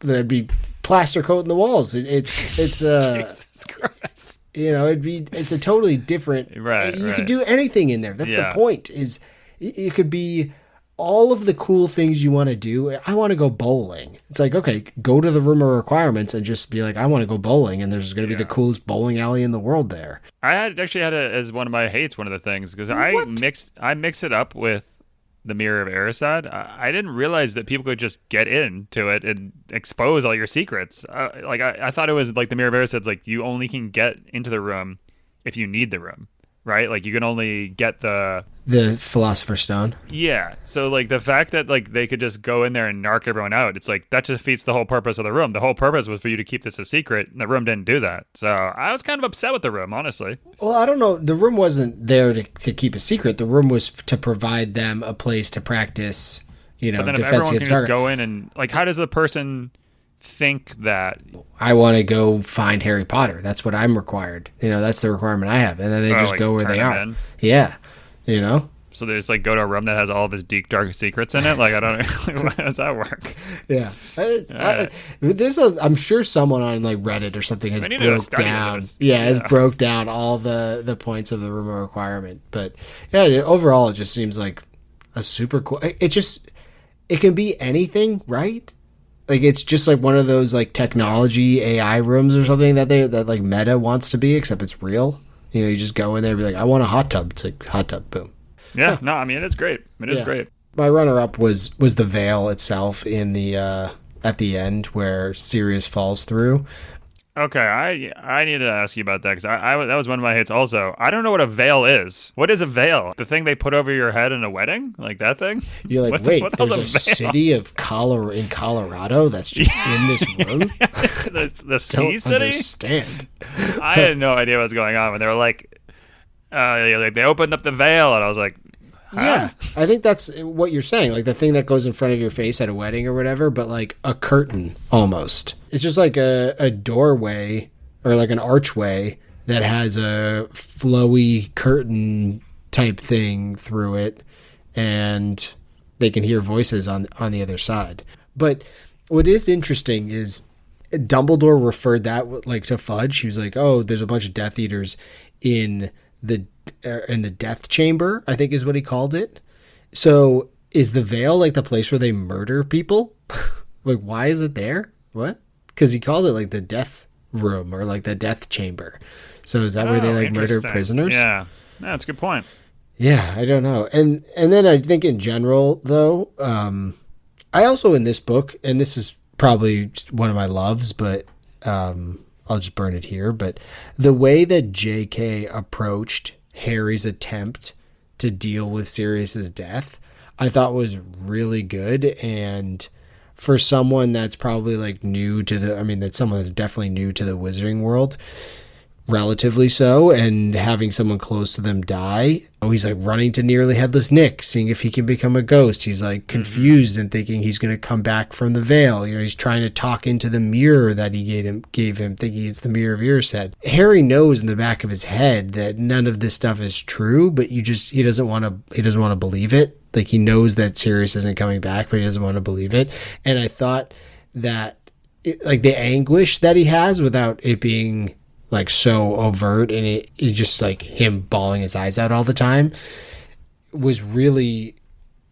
S1: there'd be plaster coat in the walls. It's
S2: Jesus Christ.
S1: It's a totally different.
S2: Right.
S1: You could do anything in there. That's the point. Is it could be all of the cool things you want to do. I want to go bowling. It's like, okay, go to the room of requirements and just be like, I want to go bowling, and there's going to be the coolest bowling alley in the world there.
S2: I actually had it as one of my hates. One of the things because I mixed it up with the Mirror of Erised. I didn't realize that people could just get into it and expose all your secrets. I thought it was like the Mirror of Erised. It's like you only can get into the room if you need the room, right? Like you can only get the Philosopher's Stone. Yeah. So the fact that they could just go in there and narc everyone out, it's like that just defeats the whole purpose of the room. The whole purpose was for you to keep this a secret, and the room didn't do that. So I was kind of upset with the room, honestly. Well,
S1: I don't know. The room wasn't there to keep a secret. The room was to provide them a place to practice,
S2: but then if everyone can just go in and how does a person think that
S1: I want to go find Harry Potter. That's what I'm required. That's the requirement I have. And then they just go where they are. Yeah.
S2: So they just like go to a room that has all of his deep dark secrets in it. Like, I don't know. How does that work?
S1: Yeah. I'm sure someone on like Reddit or something has broke down. Has broke down all the points of the room requirement. But yeah, overall, it just seems like a super cool. It can be anything, right? Like, it's just like one of those like technology AI rooms or something that like Meta wants to be, except it's real. You just go in there and be like, I want a hot tub. It's like, hot tub, boom.
S2: Yeah, no, I mean, it's great. It is great.
S1: My runner-up was the veil itself in the at the end where Sirius falls through.
S2: Okay, I need to ask you about that because I that was one of my hits also. I don't know what a veil is. What is a veil? The thing they put over your head in a wedding? Like that thing?
S1: You're like, there's a city in Colorado that's just in this room?
S2: the ski city?
S1: Understand.
S2: I had no idea what was going on when they were like they opened up the veil and I was like, huh?
S1: Yeah, I think that's what you're saying. Like the thing that goes in front of your face at a wedding or whatever, but like a curtain almost. It's just like a doorway or like an archway that has a flowy curtain type thing through it, and they can hear voices on the other side. But what is interesting is Dumbledore referred that like to Fudge. He was like, "Oh, there's a bunch of Death Eaters in the death chamber," I think is what he called it. So is the veil like the place where they murder people? Like, why is it there? What? Because he called it like the death room or like the death chamber. So is that where they like murder prisoners?
S2: Yeah, that's a good point.
S1: Yeah, I don't know. And then I think in general though, I also in this book, and this is probably one of my loves, but I'll just burn it here. But the way that J.K. approached Harry's attempt to deal with Sirius's death, I thought was really good. And for someone that's probably like that's someone that's definitely new to the wizarding world, relatively so, and having someone close to them die. He's like running to Nearly Headless Nick, seeing if he can become a ghost. He's like confused and thinking he's going to come back from the veil. He's trying to talk into the mirror that he gave him, thinking it's the mirror of Erised. Harry knows in the back of his head that none of this stuff is true, but he doesn't want to believe it. Like, he knows that Sirius isn't coming back, but he doesn't want to believe it. And I thought that like the anguish that he has without it being like so overt, and it just like him bawling his eyes out all the time was really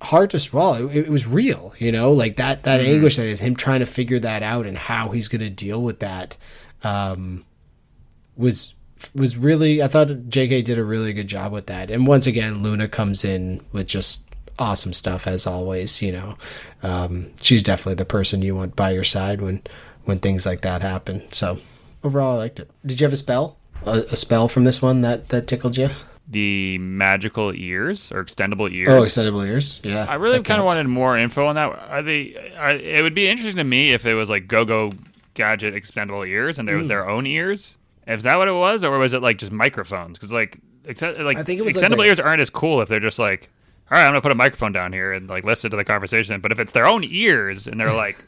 S1: hard to swallow. It was real, like that anguish that is him trying to figure that out and how he's going to deal with that was really, I thought JK did a really good job with that. And once again, Luna comes in with just awesome stuff as always. She's definitely the person you want by your side when things like that happen. So overall, I liked it. Did you have a spell? A spell from this one that tickled you?
S2: The magical ears or extendable ears.
S1: Oh, extendable ears. Yeah.
S2: I really kind of wanted more info on that. It would be interesting to me if it was like Go-Go Gadget extendable ears and there was their own ears. Is that what it was, or was it like just microphones? Because I think it was extendable ears aren't as cool if they're just like, all right, I'm gonna put a microphone down here and like listen to the conversation. But if it's their own ears and they're like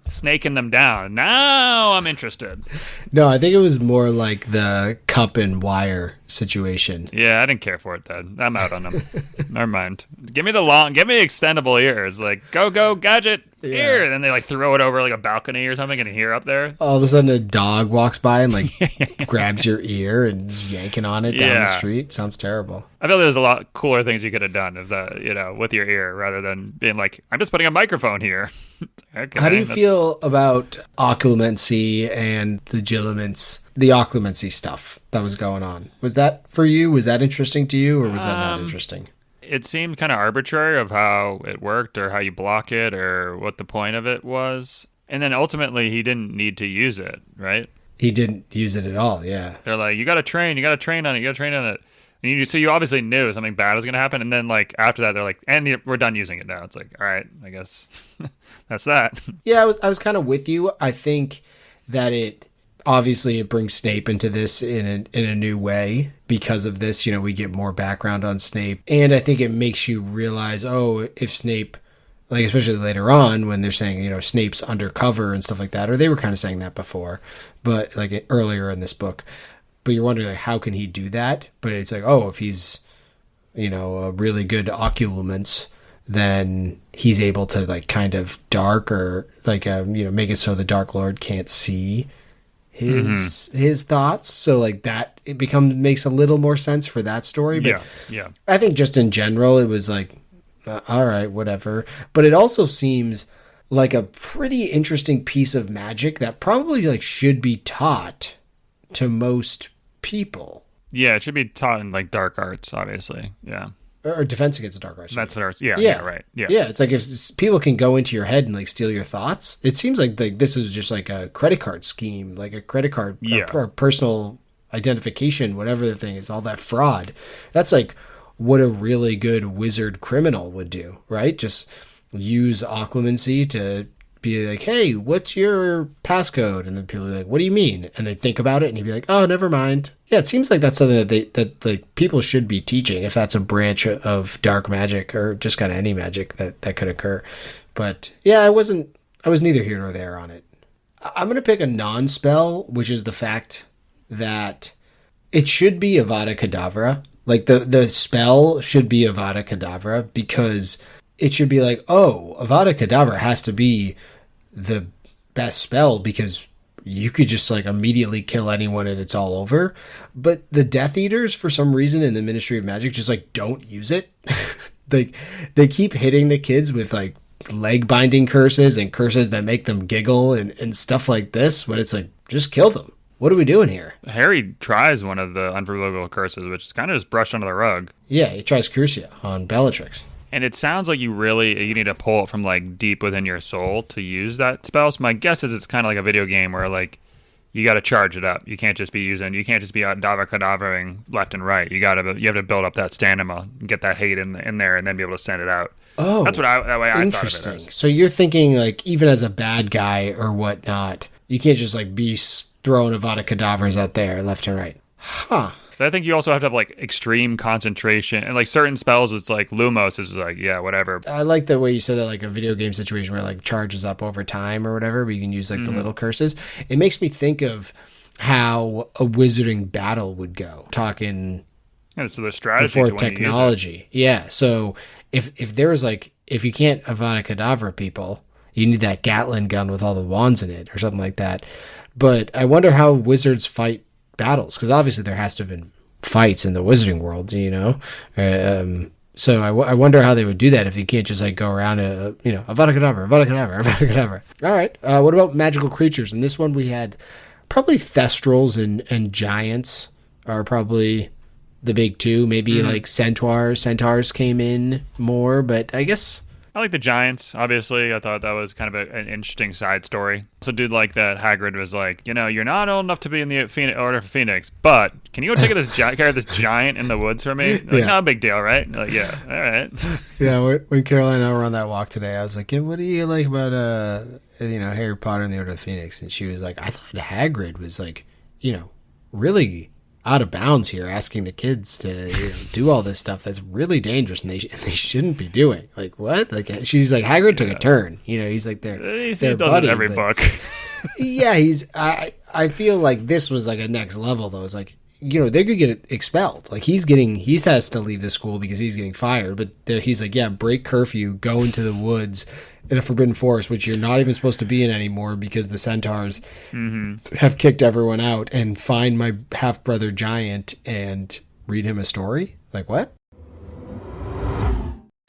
S2: snaking them down, now I'm interested.
S1: No, I think it was more like the cup and wire situation.
S2: Yeah, I didn't care for it then. I'm out on them. Never mind. Give me extendable ears. Like, go gadget ear. And then they like throw it over like a balcony or something and you hear up there.
S1: All of a sudden a dog walks by and like grabs your ear and is yanking on it down the street. Sounds terrible.
S2: I feel there's a lot cooler things you could have done if that, with your ear rather than being like, I'm just putting a microphone here. Okay,
S1: how do you feel about occlumency and the occlumency stuff that was going on? Was that for you? Was that interesting to you, or was that not interesting?
S2: It seemed kind of arbitrary of how it worked or how you block it or what the point of it was. And then ultimately he didn't need to use it, right?
S1: He didn't use it at all, yeah.
S2: They're like, you got to train on it. And so you obviously knew something bad was going to happen. And then like after that, they're like, and we're done using it now. It's like, all right, I guess that's that.
S1: Yeah, I was kind of with you. I think that it brings Snape into this in a new way because of this. We get more background on Snape. And I think it makes you realize, if Snape, Like, especially later on when they're saying, Snape's undercover and stuff like that, or they were kind of saying that before, but like earlier in this book. But you're wondering, like, how can he do that? But it's like, oh, if he's, a really good occlumens, then he's able to, like, kind of dark or, like, make it so the Dark Lord can't see his thoughts. So, like, that, it makes a little more sense for that story. But
S2: yeah.
S1: I think just in general, it was like, all right, whatever. But it also seems like a pretty interesting piece of magic that probably, like, should be taught to most people.
S2: Yeah, it should be taught in, like, dark arts, obviously. Yeah.
S1: Or defense against the dark arts.
S2: That's what ours. Yeah, right. Yeah.
S1: Yeah, it's like if people can go into your head and, like, steal your thoughts. It seems like this is just like a credit card scheme, like a credit card or personal identification, whatever the thing is, all that fraud. That's like what a really good wizard criminal would do, right? Just use occlumency to be like, hey, what's your passcode? And then people are like, what do you mean? And they think about it, and you'd be like, oh, never mind. Yeah, it seems like that's something that like people should be teaching, if that's a branch of dark magic or just kind of any magic that could occur. But yeah, I was neither here nor there on it. I'm going to pick a non-spell, which is the fact that it should be Avada Kedavra. Like, the spell should be Avada Kedavra, because it should be like, oh, Avada Kedavra has to be the best spell because you could just, like, immediately kill anyone and it's all over. But the Death Eaters, for some reason, in the Ministry of Magic, just, like, don't use it. Like, they keep hitting the kids with, like, leg binding curses and curses that make them giggle and stuff like this, when it's like, just kill them. What are we doing here?
S2: Harry tries one of the unforgivable curses, which is kind of just brushed under the rug.
S1: Yeah, he tries Crucio on Bellatrix.
S2: And it sounds like you need to pull it from, like, deep within your soul to use that spell. So my guess is it's kind of like a video game where, like, you got to charge it up. You can't just be Avada Kedavraing left and right. You have to build up that stamina and get that hate in there, and then be able to send it out.
S1: Oh,
S2: that's that way I thought of it as.
S1: So you're thinking, like, even as a bad guy or whatnot, you can't just, like, be throwing Avada Kedavras out there left and right. Huh.
S2: So I think you also have to have, like, extreme concentration, and, like, certain spells, it's like Lumos is like, yeah, whatever.
S1: I like the way you said that, like a video game situation where it, like, charges up over time or whatever, but you can use, like, the little curses. It makes me think of how a wizarding battle would go. Talking
S2: so the strategy
S1: before technology. Yeah. So if there was, like, if you can't Avada Kedavra people, you need that Gatling gun with all the wands in it or something like that. But I wonder how wizards fight battles, because obviously there has to have been fights in the wizarding world, so I wonder how they would do that if you can't just, like, go around Avada Kedavra, Avada Kedavra, Avada Kedavra. All right, what about magical creatures? In this one we had probably Thestrals and giants are probably the big two. Maybe like centaurs came in more, but I guess
S2: I like the giants, obviously. I thought that was kind of an interesting side story. Also, dude, like that Hagrid was like, you're not old enough to be in the Order for Phoenix, but can you go take carry this giant in the woods for me? Like, no big deal, right? Like, yeah, all right.
S1: Yeah, when Caroline and I were on that walk today, I was like, what do you like about Harry Potter and the Order of Phoenix? And she was like, I thought Hagrid was, like, really out of bounds here, asking the kids to do all this stuff that's really dangerous and they shouldn't be doing. Like, what? Like, she's like, Hagrid took a turn. He's like their
S2: he
S1: does
S2: buddy, it every book.
S1: Yeah, I feel like this was like a next level though. It's like, they could get expelled. Like, he has to leave the school because he's getting fired. But he's like, yeah, break curfew, go into the woods in the Forbidden Forest, which you're not even supposed to be in anymore because the centaurs have kicked everyone out, and find my half-brother giant and read him a story? Like, what?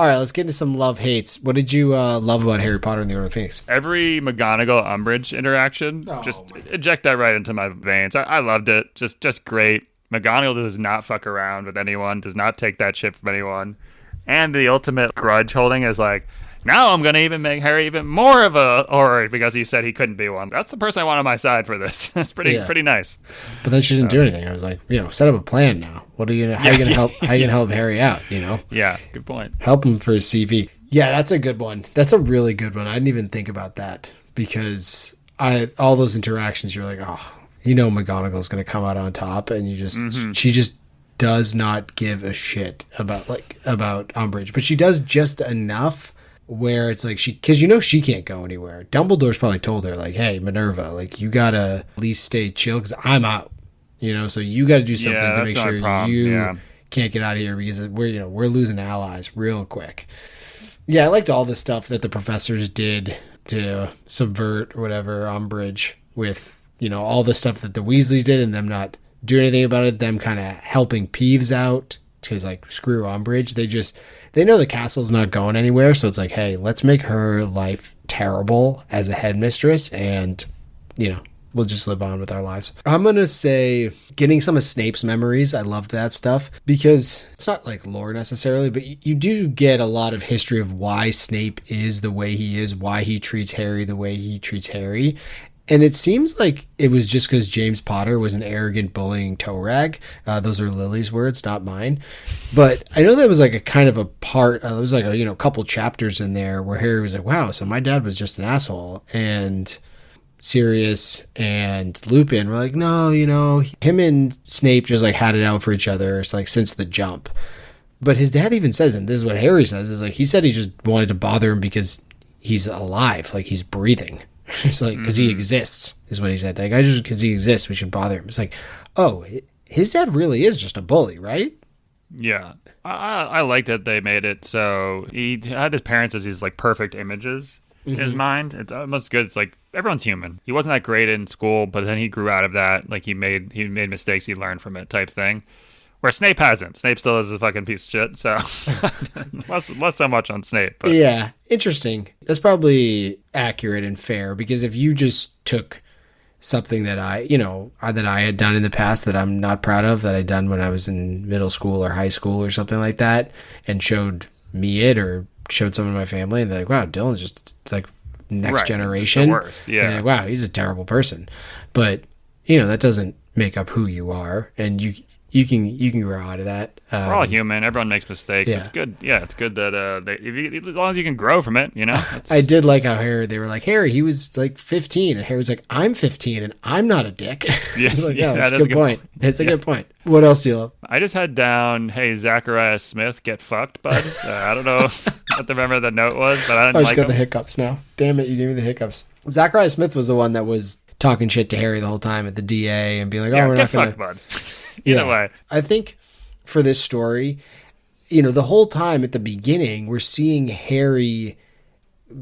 S1: All right, let's get into some love-hates. What did you love about Harry Potter and the Order of the Phoenix?
S2: Every McGonagall-Umbridge interaction, just eject that right into my veins. I loved it. Just great. McGonagall does not fuck around with anyone, does not take that shit from anyone. And the ultimate grudge holding is like, now I'm going to even make Harry even more of a horror because he said he couldn't be one. That's the person I want on my side for this. That's pretty nice.
S1: But then she didn't do anything. I was like, set up a plan now. What are you how are you going to help? How are you going to help Harry out?
S2: Yeah, good point.
S1: Help him for his CV. Yeah, that's a good one. That's a really good one. I didn't even think about that because all those interactions, you're like, McGonagall's going to come out on top, and she just does not give a shit about Umbridge, but she does just enough where it's like because she can't go anywhere. Dumbledore's probably told her like, hey, Minerva, like you gotta at least stay chill because I'm out, so you got to do something to make sure you can't get out of here because we're losing allies real quick. Yeah, I liked all the stuff that the professors did to subvert or whatever Umbridge with, all the stuff that the Weasleys did and them not doing anything about it, them kind of helping Peeves out because like screw Umbridge. They know the castle's not going anywhere, so it's like, hey, let's make her life terrible as a headmistress and, we'll just live on with our lives. I'm going to say getting some of Snape's memories. I loved that stuff because it's not like lore necessarily, but you do get a lot of history of why Snape is the way he is, why he treats Harry the way he treats Harry. And it seems like it was just because James Potter was an arrogant, bullying toe rag. Those are Lily's words, not mine. But I know that was like a kind of a part. There was like a couple chapters in there where Harry was like, "Wow, so my dad was just an asshole." And Sirius and Lupin were like, "No, him and Snape just like had it out for each other. It's like since the jump." But his dad even says, and this is what Harry says, is like he said he just wanted to bother him because he's alive, like he's breathing. It's like, because he exists, is what he said. Like, because he exists, we should bother him. It's like, oh, his dad really is just a bully, right?
S2: Yeah. I like that they made it so he had his parents as these, like, perfect images in his mind. It's almost good. It's like, everyone's human. He wasn't that great in school, but then he grew out of that. Like, he made mistakes, he learned from it type thing. Where Snape hasn't. Snape still is a fucking piece of shit, so less so much on Snape. But.
S1: Yeah, interesting. That's probably accurate and fair, because if you just took something that I had done in the past that I'm not proud of, that I'd done when I was in middle school or high school or something like that, and showed me it or showed someone in my family, and they're like, wow, Dylan's just like next generation.
S2: The worst. Yeah.
S1: And like, wow, he's a terrible person. But, that doesn't make up who you are, and you can grow out of that.
S2: We're all human. Everyone makes mistakes. Yeah. It's good. Yeah, it's good that as long as you can grow from it,
S1: I did like how they were like, Harry, he was like 15, and Harry's like, I'm 15, and I'm not a dick.
S2: Yeah,
S1: like, that's a good point. It's a good point. What else do you love?
S2: I just had down, hey, Zachariah Smith, get fucked, bud. I don't know what the remember the note was, but I didn't like him. I just got
S1: the hiccups now. Damn it, you gave me the hiccups. Zachariah Smith was the one that was talking shit to Harry the whole time at the DA and being like, we're not going to...
S2: Fucked, bud.
S1: Either way. I think for this story, the whole time at the beginning, we're seeing Harry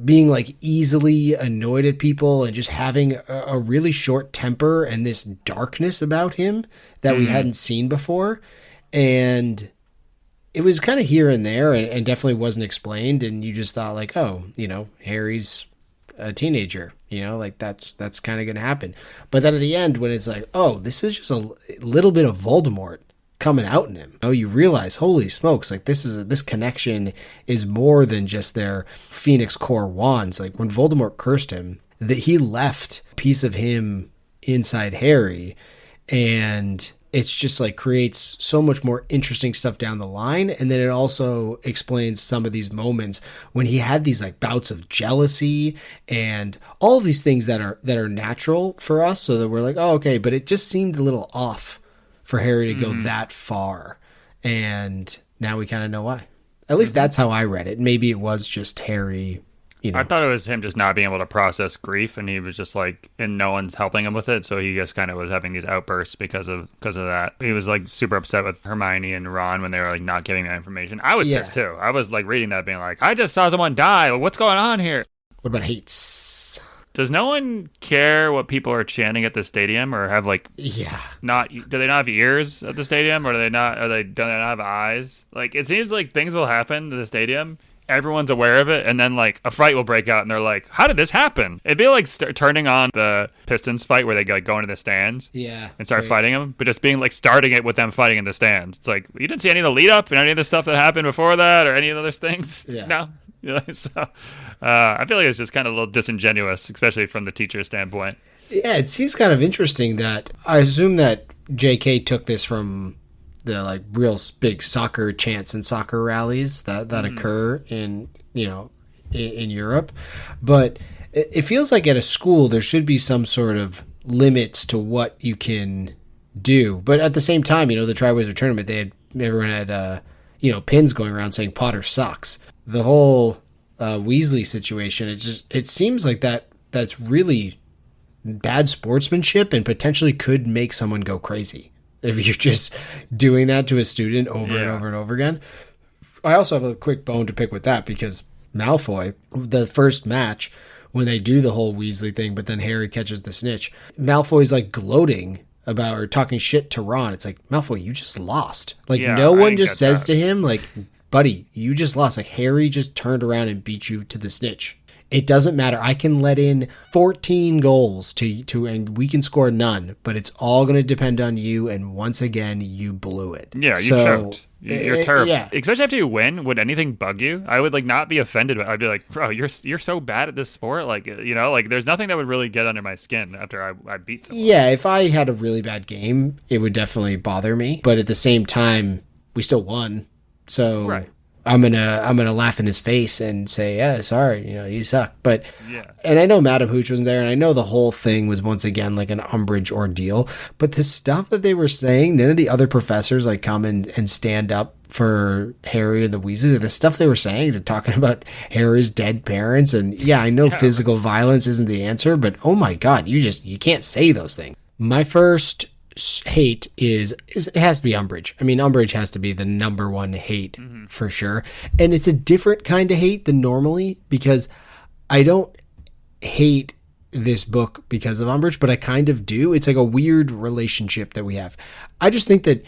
S1: being like easily annoyed at people and just having a really short temper and this darkness about him that we hadn't seen before. And it was kind of here and there and definitely wasn't explained. And you just thought like, oh, Harry's a teenager, like that's kind of going to happen. But then at the end, when it's like, oh, this is just a little bit of Voldemort coming out in him. You realize, holy smokes, like this connection is more than just their Phoenix Core wands. Like when Voldemort cursed him, that he left a piece of him inside Harry, and it's just like creates so much more interesting stuff down the line. And then it also explains some of these moments when he had these like bouts of jealousy and all of these things that are natural for us. So that we're like, oh, okay. But it just seemed a little off for Harry to go that far. And now we kind of know why. At least that's how I read it. Maybe it was just Harry.
S2: I thought it was him just not being able to process grief, and he was just like, and no one's helping him with it, so he just kind of was having these outbursts because of that. He was like super upset with Hermione and Ron when they were like not giving that information. I was pissed too. I was like reading that, being like, I just saw someone die. What's going on here?
S1: What about hates?
S2: Does no one care what people are chanting at the stadium, or have like not? Do they not have ears at the stadium, or do they not? Do they not have eyes? Like it seems like things will happen to the stadium. Everyone's aware of it, and then like a fight will break out, and they're like, "How did this happen?" It'd be like turning on the Pistons fight where they like go into the stands, and start fighting them, but just being like starting it with them fighting in the stands. It's like you didn't see any of the lead up and any of the stuff that happened before that, or any of the other things. No, so I feel like it's just kind of a little disingenuous, especially from the teacher standpoint.
S1: Yeah, it seems kind of interesting that I assume that J.K. took this from the like real big soccer chants and soccer rallies that occur in in Europe, but it feels like at a school there should be some sort of limits to what you can do. But at the same time, the Triwizard Tournament, everyone had pins going around saying Potter sucks. The whole Weasley situation. It seems like that's really bad sportsmanship and potentially could make someone go crazy if you're just doing that to a student over and over and over again. I also have a quick bone to pick with that because Malfoy, the first match, when they do the whole Weasley thing, but then Harry catches the snitch, Malfoy's like gloating about or talking shit to Ron. It's like, Malfoy, you just lost. Like, no one just says to him, like, buddy, you just lost. Like, Harry just turned around and beat you to the snitch. It doesn't matter. I can let in 14 goals to and we can score none, but it's all going to depend on you. And once again, you blew it.
S2: Yeah, you choked. You're terrible. Yeah. Especially after you win, would anything bug you? I would like not be offended. I'd be like, bro, you're so bad at this sport. Like, you know, like there's nothing that would really get under my skin after I beat someone.
S1: Yeah, if I had a really bad game, it would definitely bother me. But at the same time, we still won. So
S2: right.
S1: I'm gonna laugh in his face and say, yeah, sorry, you know, you suck. But and I know Madam Hooch wasn't there, and I know the whole thing was once again like an Umbridge ordeal. But the stuff that they were saying, none of the other professors like come and stand up for Harry and the Weasleys. The stuff they were saying, they're talking about Harry's dead parents, and I know physical violence isn't the answer, but oh my god, you can't say those things. My first hate is it has to be Umbridge. I mean, Umbridge has to be the number one hate for sure. And it's a different kind of hate than normally because I don't hate this book because of Umbridge, but I kind of do. It's like a weird relationship that we have. I just think that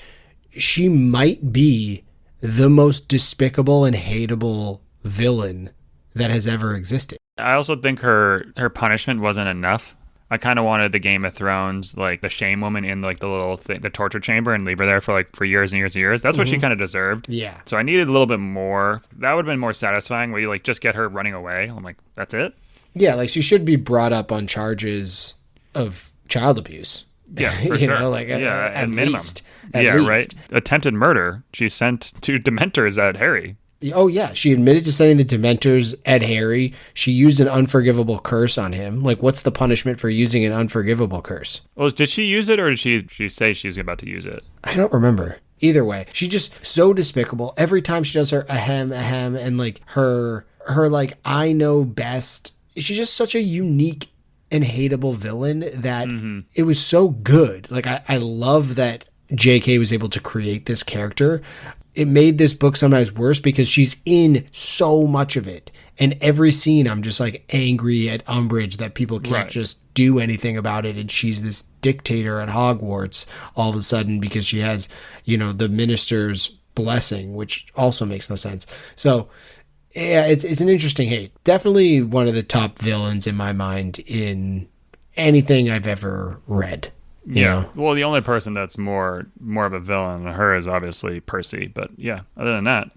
S1: she might be the most despicable and hateable villain that has ever existed.
S2: I also think her punishment wasn't enough. I kind of wanted the Game of Thrones, like the shame woman in like the little thing, the torture chamber, and leave her there for years and years and years. That's what she kind of deserved.
S1: Yeah.
S2: So I needed a little bit more. That would have been more satisfying where you like just get her running away. I'm like, that's it?
S1: Yeah, like she should be brought up on charges of child abuse.
S2: Yeah, for sure.
S1: Know, like at
S2: minimum.
S1: Least.
S2: Right. Attempted murder. She sent 2 Dementors at Harry.
S1: Oh, yeah. She admitted to sending the Dementors at Harry. She used an unforgivable curse on him. Like, what's the punishment for using an unforgivable curse?
S2: Well, did she use it or did she say she was about to use it?
S1: I don't remember. Either way, she's just so despicable. Every time she does her ahem, and like her like, I know best. She's just such a unique and hateable villain that it was so good. Like, I love that JK was able to create this character. It made this book sometimes worse because she's in so much of it. And every scene, I'm just like angry at Umbridge that people can't just do anything about it. And she's this dictator at Hogwarts all of a sudden because she has, the minister's blessing, which also makes no sense. So, yeah, it's an interesting hate. Definitely one of the top villains in my mind in anything I've ever read. You know?
S2: Well, the only person that's more of a villain than her is obviously Percy. But yeah, other than that,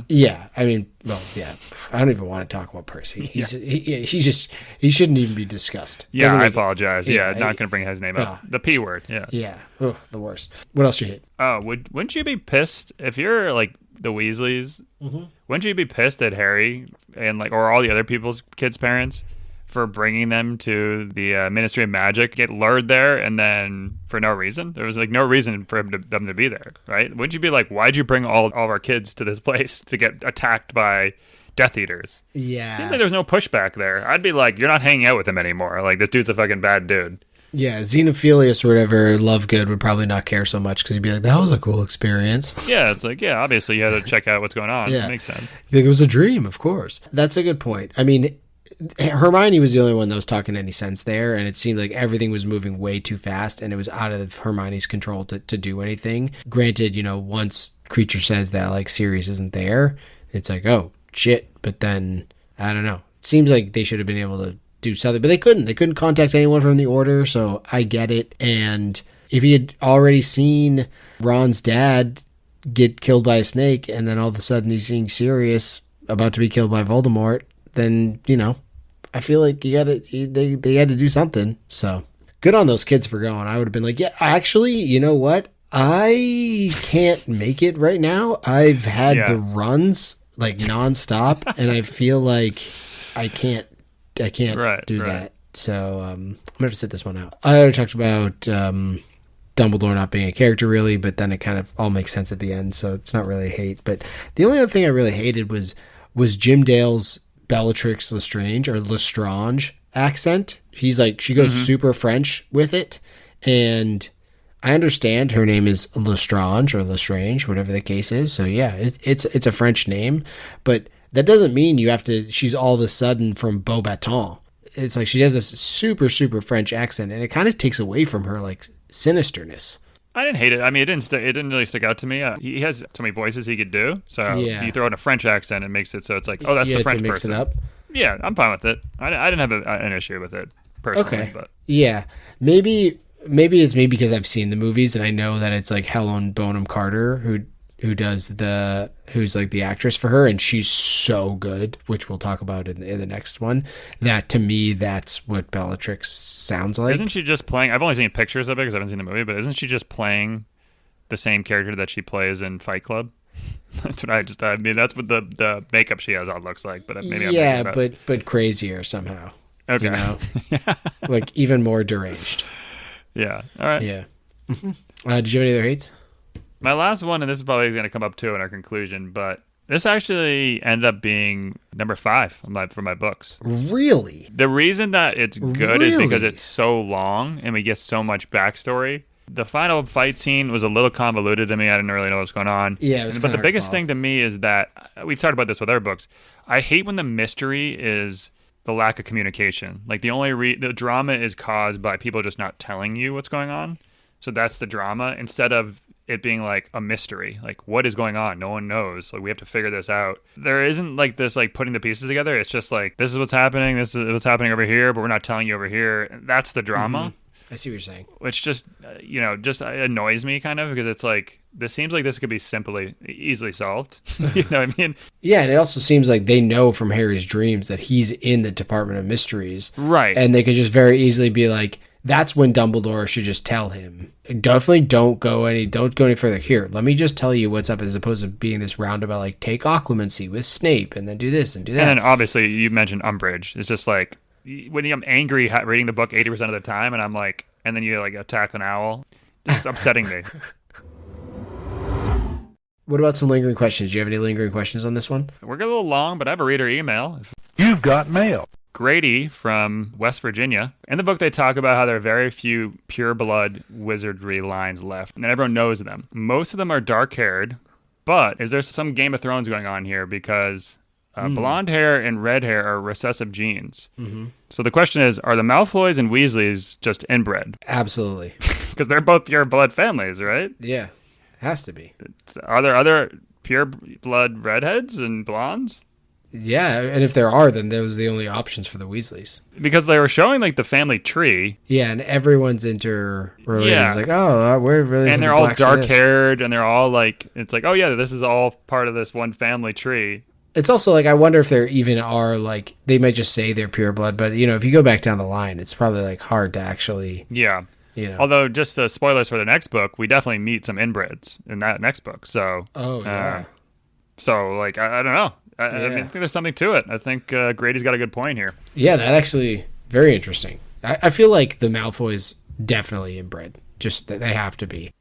S1: Yeah, I mean, well, yeah. I don't even want to talk about Percy. He shouldn't even be discussed.
S2: Yeah, I apologize. Not going to bring his name up. The P word. Yeah.
S1: Yeah. Oh, the worst. What else you hate?
S2: Wouldn't you be pissed if you're like the Weasleys? Wouldn't you be pissed at Harry and or all the other kids' parents for bringing them to the Ministry of Magic, get lured there, and then for no reason? There was no reason for them to be there, right? Wouldn't you be like, why'd you bring all of our kids to this place to get attacked by Death Eaters?
S1: Yeah.
S2: Seems like there's no pushback there. I'd be like, you're not hanging out with him anymore. Like, this dude's a fucking bad dude.
S1: Yeah, Xenophilius or whatever, Lovegood would probably not care so much because he'd be like, that was a cool experience.
S2: Yeah, it's like, obviously you had to check out what's going on. Yeah. It makes sense.
S1: It was a dream, of course. That's a good point. I mean, Hermione was the only one that was talking any sense there, and it seemed like everything was moving way too fast, and it was out of Hermione's control to do anything. Granted, once Creature says that, Sirius isn't there, it's like, oh, shit. But then, I don't know. It seems like they should have been able to do something, but they couldn't. They couldn't contact anyone from the Order, so I get it. And if he had already seen Ron's dad get killed by a snake, and then all of a sudden he's seeing Sirius about to be killed by Voldemort, then, I feel like they had to do something. So good on those kids for going. I would have been like, yeah, actually, you know what? I can't make it right now. I've had the runs nonstop, and I feel like I can't do that. So I'm gonna have to sit this one out. I already talked about Dumbledore not being a character really, but then it kind of all makes sense at the end, so it's not really a hate. But the only other thing I really hated was Jim Dale's Bellatrix Lestrange or Lestrange accent. She's like, she goes super French with it. And I understand her name is Lestrange or Lestrange, whatever the case is. So yeah, it's a French name, but that doesn't mean you have to, she's all of a sudden from Beauxbaton. It's like she has this super, super French accent, and it kind of takes away from her like sinisterness.
S2: I didn't hate it. I mean, it didn't really stick out to me. He has so many voices he could do. So if you throw in a French accent, it makes it so it's like, oh, that's the French
S1: mix
S2: person.
S1: It up.
S2: Yeah, I'm fine with it. I didn't have an issue with it personally.
S1: Okay.
S2: But.
S1: Yeah, maybe it's me because I've seen the movies and I know that it's like Helen Bonham Carter who's like the actress for her, and she's so good, which we'll talk about in the next one. That to me, that's what Bellatrix sounds like.
S2: Isn't she just playing? I've only seen pictures of it because I haven't seen the movie, but isn't she just playing the same character that she plays in Fight Club? That's what I mean, that's what the makeup she has on looks like. But maybe
S1: but crazier somehow.
S2: Okay,
S1: you know, like even more deranged.
S2: Yeah. All right.
S1: Yeah. Did you have any other hates?
S2: My last one, and this is probably going to come up too in our conclusion, but this actually ended up being number 5 for my books.
S1: Really?
S2: The reason that it's good is because it's so long and we get so much backstory. The final fight scene was a little convoluted to me. I didn't really know what was going on.
S1: Yeah, but
S2: the biggest thing to me is that we've talked about this with other books. I hate when the mystery is the lack of communication. Like the drama is caused by people just not telling you what's going on. So that's the drama instead of it being like a mystery. Like, what is going on? No one knows. Like, we have to figure this out. There isn't like this, like putting the pieces together. It's just like, this is what's happening. This is what's happening over here, but we're not telling you over here. That's the drama.
S1: Mm-hmm. I see what you're saying.
S2: Which just, just annoys me kind of because it's like, this seems like this could be easily solved. You know what I mean?
S1: Yeah, and it also seems like they know from Harry's dreams that he's in the Department of Mysteries.
S2: Right.
S1: And they could just very easily be like, that's when Dumbledore should just tell him. Definitely don't go any further here. Let me just tell you what's up, as opposed to being this roundabout, like take occlumency with Snape and then do this and do that.
S2: And then obviously you mentioned Umbridge. It's just like when I'm angry reading the book 80% of the time, and I'm like, and then you like attack an owl. It's upsetting me.
S1: What about some lingering questions? Do you have any lingering questions on this one?
S2: We're getting a little long, but I have a reader email.
S3: You've got mail.
S2: Grady from West Virginia. In the book, they talk about how there are very few pure blood wizardry lines left, and everyone knows them. Most of them are dark-haired, but is there some Game of Thrones going on here? Because blonde hair and red hair are recessive genes. Mm-hmm. So the question is, are the Malfoys and Weasleys just inbred?
S1: Absolutely.
S2: Because they're both pure blood families, right?
S1: Yeah, has to be.
S2: Are there other pure blood redheads and blondes?
S1: Yeah, and if there are, then those are the only options for the Weasleys.
S2: Because they were showing like the family tree.
S1: Yeah, and everyone's interrelated. Yeah. It's like, oh, we're really.
S2: And they're all dark-haired, and they're all like, it's like, oh yeah, this is all part of this one family tree.
S1: It's also like, I wonder if there even are like, they might just say they're pure blood, but if you go back down the line, it's probably like hard to actually.
S2: Yeah. Although, just spoilers for the next book, we definitely meet some inbreds in that next book. So.
S1: Oh yeah.
S2: So like, I don't know. I think there's something to it. I think Grady's got a good point here.
S1: Yeah, that actually very interesting. I feel like the Malfoys definitely inbred. Just that they have to be.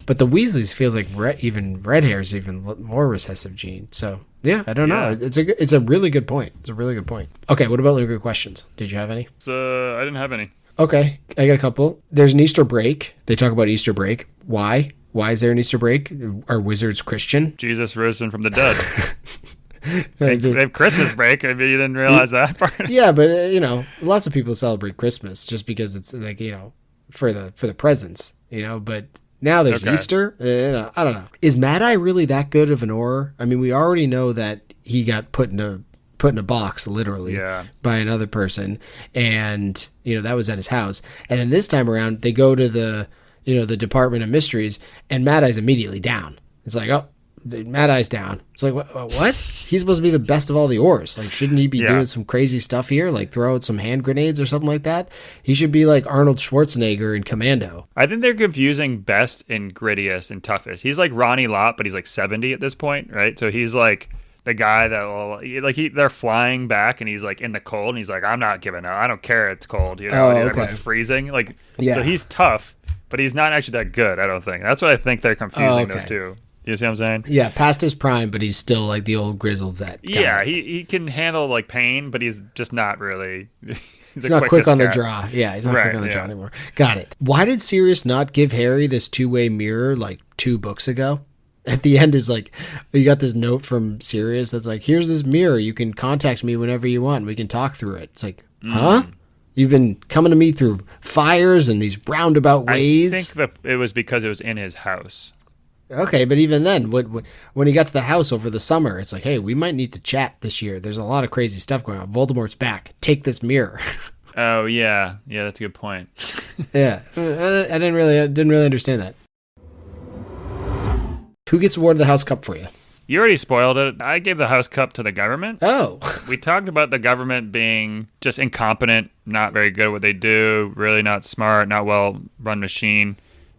S1: But the Weasleys feels like even red hair is even more recessive gene. So yeah, I don't know. It's a really good point. It's a really good point. Okay, what about lingering questions? Did you have any?
S2: I didn't have any.
S1: Okay, I got a couple. There's an Easter break. They talk about Easter break. Why? Why is there an Easter break? Are wizards Christian?
S2: Jesus risen from the dead. They have Christmas break. I mean, you didn't realize that part.
S1: Yeah, but lots of people celebrate Christmas just because it's like for the presents. But now there's Easter. I don't know. Is Mad Eye really that good of an Auror? I mean, we already know that he got put in a box literally by another person, and that was at his house. And then this time around, they go to the Department of Mysteries, and Mad Eye's immediately down. It's like, oh. Mad Eye's down. It's like, what? He's supposed to be the best of all the Aurors. Like, shouldn't he be doing some crazy stuff here? Like, throw out some hand grenades or something like that? He should be like Arnold Schwarzenegger in Commando.
S2: I think they're confusing best and grittiest and toughest. He's like Ronnie Lott, but he's like 70 at this point, right? So he's like the guy that will, like, they're flying back and he's like in the cold and he's like, I'm not giving up. I don't care. It's cold. It's freezing. Like, so he's tough, but he's not actually that good. I don't think. That's what I think they're confusing those two. You see what I'm saying?
S1: Yeah, past his prime, but he's still like the old grizzled vet.
S2: Yeah, he can handle like pain, but he's just not really.
S1: He's not quick on the draw. Yeah, he's not quick on the draw anymore. Got it. Why did Sirius not give Harry this two-way mirror like 2 books ago? At the end is like, you got this note from Sirius that's like, here's this mirror. You can contact me whenever you want. We can talk through it. It's like, huh? You've been coming to me through fires and these roundabout ways?
S2: I think that it was because it was in his house.
S1: Okay, but even then, when he got to the house over the summer, it's like, hey, we might need to chat this year. There's a lot of crazy stuff going on. Voldemort's back. Take this mirror.
S2: Oh yeah, that's a good point.
S1: Yeah, I didn't really understand that. Who gets awarded the House Cup for you?
S2: You already spoiled it. I gave the House Cup to the government.
S1: Oh.
S2: We talked about the government being just incompetent, not very good at what they do, really not smart, not well-run machine.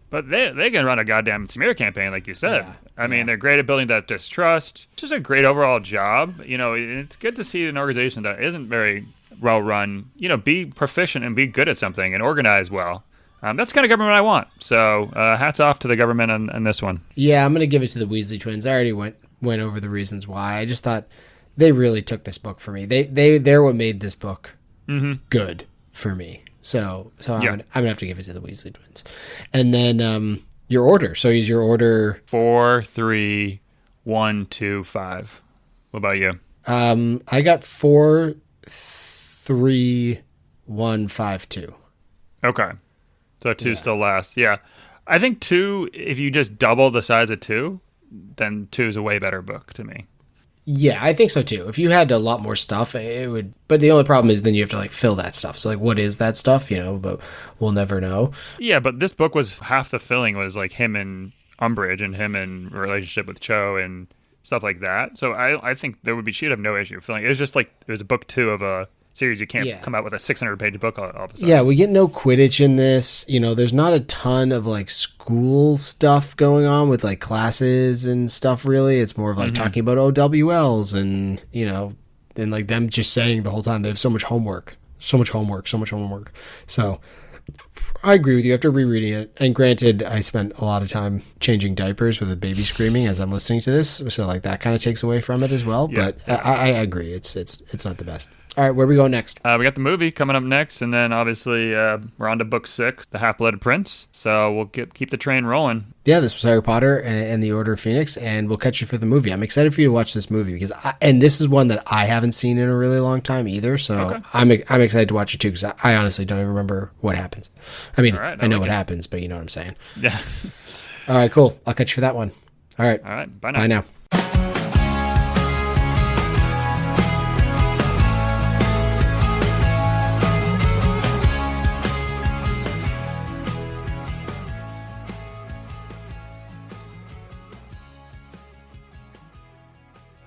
S2: But they can run a goddamn smear campaign, like you said. Yeah, I mean, they're great at building that distrust. Just a great overall job. You know, it's good to see an organization that isn't very well run, be proficient and be good at something and organize well. That's the kind of government I want. So hats off to the government on this one.
S1: Yeah, I'm going to give it to the Weasley twins. I already went over the reasons why. I just thought they really took this book for me. They're what made this book good for me. So I'm gonna have to give it to the Weasley twins. And then your order. So is your order
S2: 4, 3, 1, 2, 5. What about you?
S1: I got 4, 3, 1, 5, 2.
S2: Okay, so 2 still last. Yeah, I think 2. If you just double the size of 2, then 2 is a way better book to me.
S1: Yeah, I think so too. If you had a lot more stuff, it would. But the only problem is then you have to like fill that stuff. So like, what is that stuff? But we'll never know.
S2: Yeah, but this book was half the filling was like him and Umbridge and him and relationship with Cho and stuff like that. So I think she'd have no issue filling. It was just like it was a book 2 of a series. You can't come out with a 600-page book all of a sudden.
S1: Yeah, we get no Quidditch in this. There's not a ton of like school stuff going on with like classes and stuff really. It's more of like talking about OWLs and, and like them just saying the whole time they have so much homework. So I agree with you after rereading it. And granted, I spent a lot of time changing diapers with a baby screaming as I'm listening to this. So like that kind of takes away from it as well. Yeah. But I agree. It's not the best. All right, where we go next?
S2: We got the movie coming up next, and then obviously we're on to book 6, The Half-Blood Prince. So we'll keep the train rolling.
S1: Yeah, this was Harry Potter and the Order of Phoenix, and we'll catch you for the movie. I'm excited for you to watch this movie because this is one that I haven't seen in a really long time either. So I'm excited to watch it too because I honestly don't even remember what happens. I mean, I know what happens, but you know what I'm saying.
S2: Yeah.
S1: All right, cool. I'll catch you for that one. All right.
S2: Bye now.
S1: Bye now.